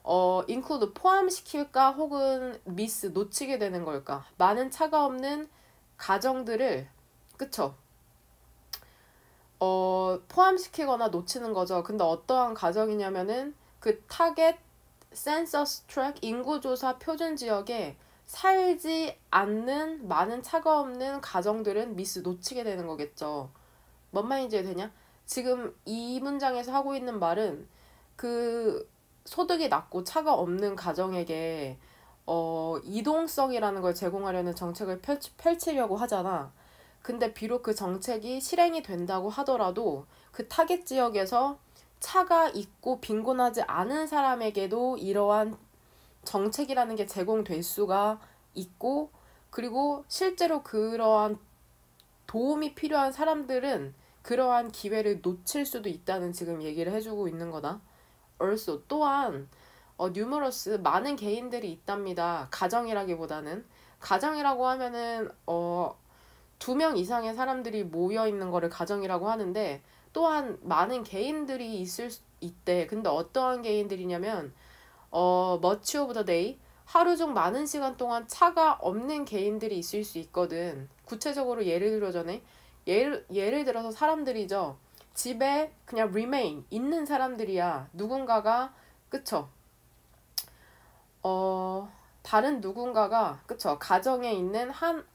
include 포함시킬까 혹은 미스 놓치게 되는 걸까? 많은 차가 없는 가정들을 그쵸 포함시키거나 놓치는 거죠. 근데 어떠한 가정이냐면은 그 타겟 센서스 트랙 인구조사 표준 지역에 살지 않는 많은 차가 없는 가정들은 미스 놓치게 되는 거겠죠. 뭔 말인지 되냐? 지금 이 문장에서 하고 있는 말은 그 소득이 낮고 차가 없는 가정에게 이동성이라는 걸 제공하려는 정책을 펼치려고 하잖아. 근데 비록 그 정책이 실행이 된다고 하더라도 그 타겟 지역에서 차가 있고 빈곤하지 않은 사람에게도 이러한 정책이라는 게 제공될 수가 있고 그리고 실제로 그러한 도움이 필요한 사람들은 그러한 기회를 놓칠 수도 있다는 지금 얘기를 해주고 있는 거다. also 또한 numerous 많은 개인들이 있답니다. 가정이라기보다는 가정이라고 하면은 2명 이상의 사람들이 모여 있는 거를 가정이라고 하는데 또한 많은 개인들이 있대. 근데 어떠한 개인들이냐면 much of the day 하루 중 많은 시간 동안 차가 없는 개인들이 있을 수 있거든. 구체적으로 예를 들어전에 예를 들어서 사람들이죠. 집에 그냥 remain 있는 사람들이야. 누군가가 그쵸? 다른 누군가가 그쵸? 가정에 있는 한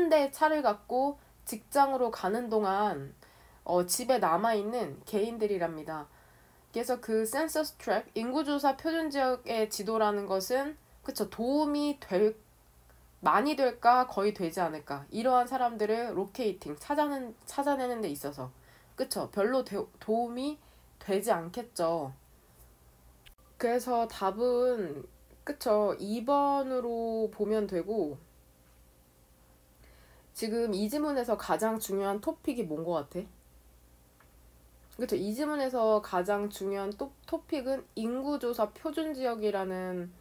대의 차를 갖고 직장으로 가는 동안 집에 남아있는 개인들이랍니다. 그래서 그 센서스 트랙 인구조사 표준 지역의 지도라는 것은 그쵸 도움이 많이 될까 거의 되지 않을까 이러한 사람들을 로케이팅 찾아내는 데 있어서 그쵸 별로 도움이 되지 않겠죠. 그래서 답은 그쵸 2번으로 보면 되고 지금 이 지문에서 가장 중요한 토픽이 뭔 것 같아? 그쵸 이 지문에서 가장 중요한 토픽은 인구조사 표준지역이라는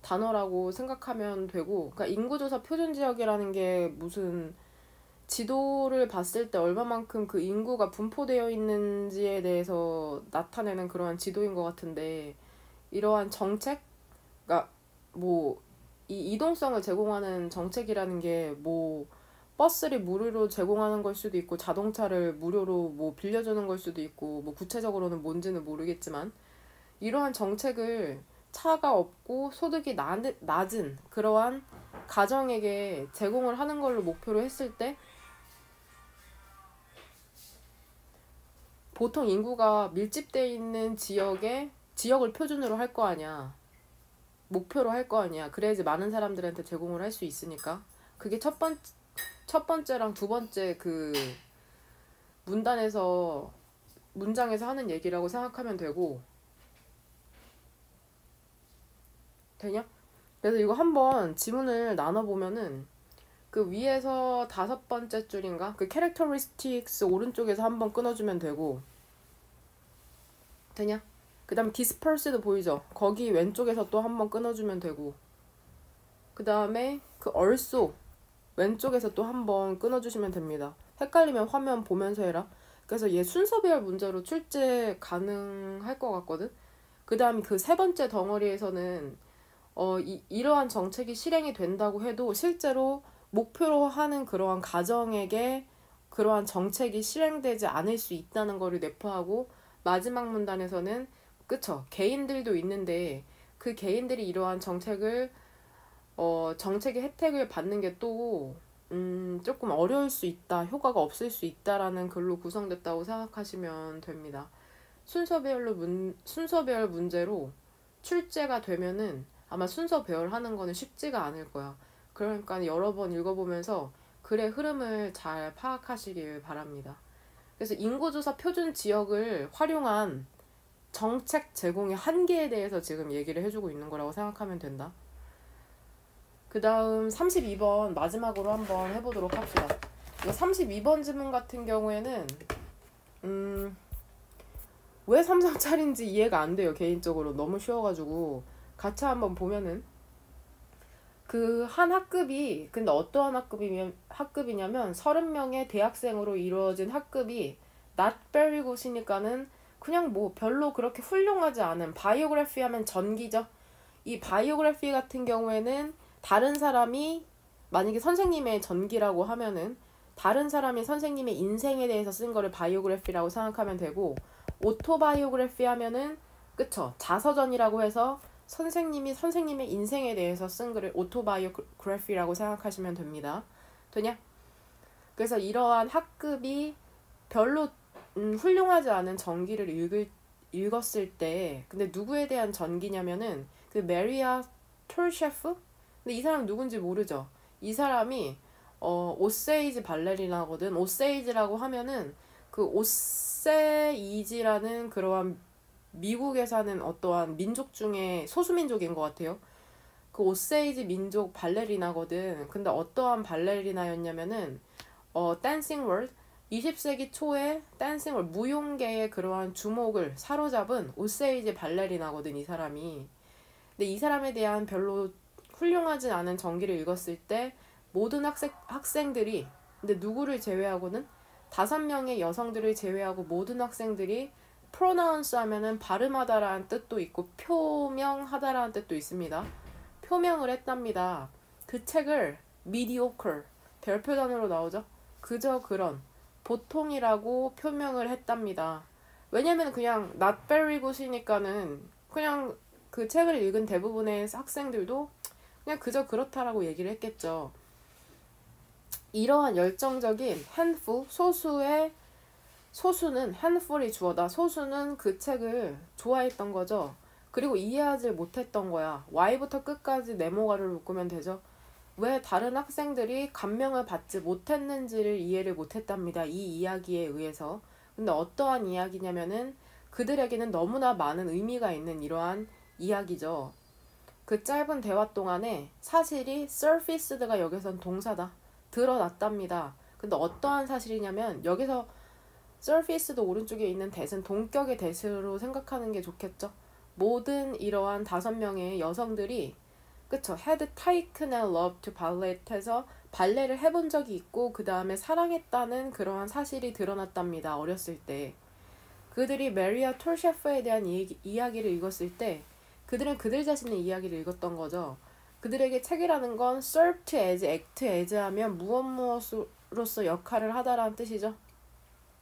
단어라고 생각하면 되고 그러니까 인구조사 표준지역이라는 게 무슨 지도를 봤을 때 얼마만큼 그 인구가 분포되어 있는지에 대해서 나타내는 그러한 지도인 것 같은데 이러한 정책? 그러니까 뭐 이 이동성을 제공하는 정책이라는 게뭐 버스를 무료로 제공하는 걸 수도 있고 자동차를 무료로 뭐 빌려주는 걸 수도 있고 뭐 구체적으로는 뭔지는 모르겠지만 이러한 정책을 차가 없고 소득이 낮은 그러한 가정에게 제공을 하는 걸로 목표로 했을 때 보통 인구가 밀집되어 있는 지역을 표준으로 할 거 아니야. 목표로 할 거 아니야. 그래야지 많은 사람들한테 제공을 할 수 있으니까. 그게 첫 번째랑 두 번째 그 문장에서 하는 얘기라고 생각하면 되냐? 그래서 이거 한번 지문을 나눠보면은 그 위에서 5번째 줄인가? 그 characteristics 오른쪽에서 한번 끊어주면 되고 되냐? 그 다음에 dispersed도 보이죠? 거기 왼쪽에서 또 한번 끊어주면 되고 그 다음에 그 also 왼쪽에서 또 한번 끊어주시면 됩니다. 헷갈리면 화면 보면서 해라. 그래서 얘 순서별 문제로 출제 가능할 것 같거든. 그 다음에 그 세 번째 덩어리에서는 이러한 정책이 실행이 된다고 해도 실제로 목표로 하는 그러한 가정에게 그러한 정책이 실행되지 않을 수 있다는 거를 내포하고 마지막 문단에서는 그쵸 개인들도 있는데 그 개인들이 이러한 정책을 정책의 혜택을 받는 게 또 조금 어려울 수 있다, 효과가 없을 수 있다라는 글로 구성됐다고 생각하시면 됩니다. 순서별 문제로 출제가 되면은 아마 순서 배열하는 거는 쉽지가 않을 거야. 그러니까 여러 번 읽어보면서 글의 흐름을 잘 파악하시길 바랍니다. 그래서 인구조사 표준 지역을 활용한 정책 제공의 한계에 대해서 지금 얘기를 해주고 있는 거라고 생각하면 된다. 그 다음 32번 마지막으로 한번 해보도록 합시다. 이거 32번 지문 같은 경우에는 왜 3성짜리인지 이해가 안 돼요. 개인적으로 너무 쉬워가지고 같이 한번 보면은 그 한 학급이, 근데 어떠한 학급이냐면 30명의 대학생으로 이루어진 학급이 not very good이니까는 그냥 뭐 별로 그렇게 훌륭하지 않은, 바이오그래피 하면 전기죠. 이 바이오그래피 같은 경우에는 다른 사람이, 만약에 선생님의 전기라고 하면은 다른 사람이 선생님의 인생에 대해서 쓴 거를 바이오그래피라고 생각하면 되고, 오토바이오그래피 하면은 그쵸, 자서전이라고 해서 선생님이 선생님의 인생에 대해서 쓴 글을 오토바이오그래피라고 생각하시면 됩니다. 되냐? 그래서 이러한 학급이 별로 훌륭하지 않은 전기를 읽었을 때, 근데 누구에 대한 전기냐면은 그 메리아 톨셰프? 근데 이 사람 누군지 모르죠. 이 사람이 오세이지 발레리나거든. 오세이지라고 하면은 그 오세이지라는 그러한 미국에 사는 어떠한 민족 중에 소수민족인 것 같아요. 그 오세이지 민족 발레리나거든. 근데 어떠한 발레리나였냐면은 댄싱 월드, 20세기 초에 댄싱 월드 무용계의 그러한 주목을 사로잡은 오세이지 발레리나거든, 이 사람이. 근데 이 사람에 대한 별로 훌륭하진 않은 전기를 읽었을 때 모든 학생들이, 근데 누구를 제외하고는 5명의 여성들을 제외하고 모든 학생들이 pronounce 하면은 발음하다라는 뜻도 있고 표명하다라는 뜻도 있습니다. 표명을 했답니다. 그 책을 mediocre, 별표 단어로 나오죠. 그저 그런, 보통이라고 표명을 했답니다. 왜냐면 그냥 not very good이니까는 그냥 그 책을 읽은 대부분의 학생들도 그냥 그저 그렇다라고 얘기를 했겠죠. 이러한 열정적인 handful, 소수는 handful이 주어다. 소수는 그 책을 좋아했던 거죠. 그리고 이해하지 못했던 거야. Y부터 끝까지 네모가를 묶으면 되죠. 왜 다른 학생들이 감명을 받지 못했는지를 이해를 못했답니다. 이 이야기에 의해서. 근데 어떠한 이야기냐면은 그들에게는 너무나 많은 의미가 있는 이러한 이야기죠. 그 짧은 대화 동안에 사실이 surfaced가 여기선 동사다. 드러났답니다. 근데 어떠한 사실이냐면 여기서 surfaced 오른쪽에 있는 that은 동격의 that으로 생각하는 게 좋겠죠. 모든 이러한 5명의 여성들이 그쵸, had taken a love to ballet 해서 발레를 해본 적이 있고 그 다음에 사랑했다는 그러한 사실이 드러났답니다. 어렸을 때. 그들이 메리아 톨셰프에 대한 이야기를 읽었을 때 그들은 그들 자신의 이야기를 읽었던 거죠. 그들에게 책이라는 건 serve to as, act as 하면 무엇으로서 역할을 하다라는 뜻이죠.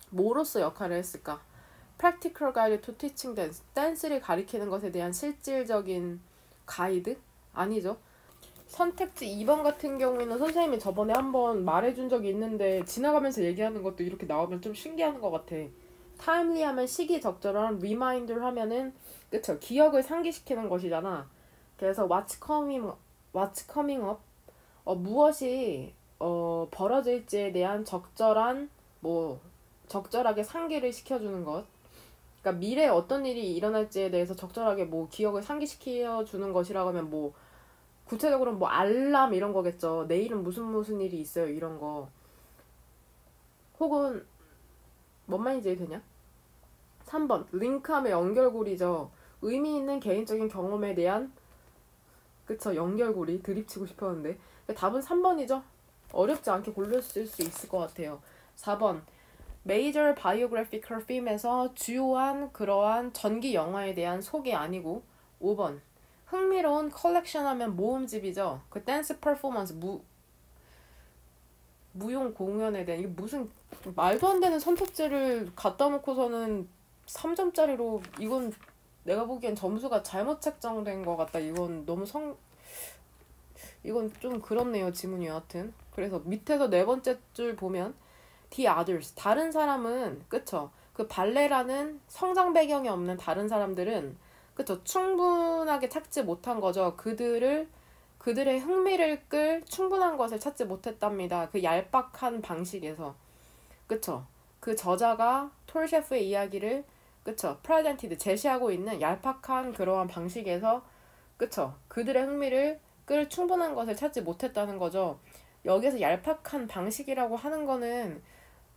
뭐로서 역할을 했을까? practical guide to teaching dance, 댄스를 가리키는 것에 대한 실질적인 가이드? 아니죠. 선택지 2번 같은 경우에는 선생님이 저번에 한번 말해준 적이 있는데 지나가면서 얘기하는 것도 이렇게 나오면 좀 신기한 것 같아. timely 하면 시기 적절한, reminder 하면은 그쵸, 기억을 상기시키는 것이잖아. 그래서 what's coming up, 무엇이 벌어질지에 대한 적절한, 적절하게 상기를 시켜주는 것. 그러니까 미래에 어떤 일이 일어날지에 대해서 적절하게 기억을 상기시켜주는 것이라고 하면 구체적으로 알람 이런 거겠죠. 내일은 무슨 일이 있어요 이런 거. 혹은 뭔 말인지 되냐? 3번 링크하면 연결고리죠. 의미 있는 개인적인 경험에 대한 그쵸, 연결고리. 드립치고 싶었는데 답은 3번이죠. 어렵지 않게 골랐을 수 있을 것 같아요. 4번 Major Biographical Film에서 주요한 그러한 전기 영화에 대한 소개 아니고 5번 흥미로운 컬렉션 하면 모음집이죠. 그 댄스 퍼포먼스 무용 공연에 대한, 이게 무슨 말도 안 되는 선택지를 갖다 놓고서는 3점짜리로, 이건 내가 보기엔 점수가 잘못 책정된 것 같다. 이건 너무 이건 좀 그렇네요, 지문이. 여하튼 그래서 밑에서 네 번째 줄 보면 the others, 다른 사람은, 그쵸, 그 발레라는 성장 배경이 없는 다른 사람들은, 그쵸, 충분하게 찾지 못한 거죠. 그들의 흥미를 끌 충분한 것을 찾지 못했답니다. 그 얄팍한 방식에서. 그쵸, 그 저자가 톨 셰프의 이야기를, 그쵸, 프레젠티드, 제시하고 있는 얄팍한 그러한 방식에서, 그쵸, 그들의 흥미를 끌 충분한 것을 찾지 못했다는 거죠. 여기서 얄팍한 방식이라고 하는 거는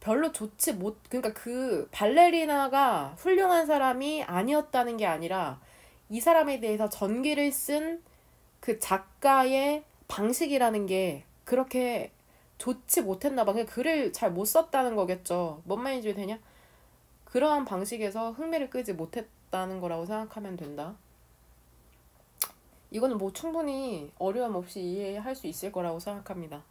별로 좋지 못, 그러니까 그 발레리나가 훌륭한 사람이 아니었다는 게 아니라 이 사람에 대해서 전기를 쓴 그 작가의 방식이라는 게 그렇게 좋지 못했나 봐. 그냥 글을 잘 못 썼다는 거겠죠. 뭔 말인지 되냐? 그러한 방식에서 흥미를 끄지 못했다는 거라고 생각하면 된다. 이거는 뭐 충분히 어려움 없이 이해할 수 있을 거라고 생각합니다.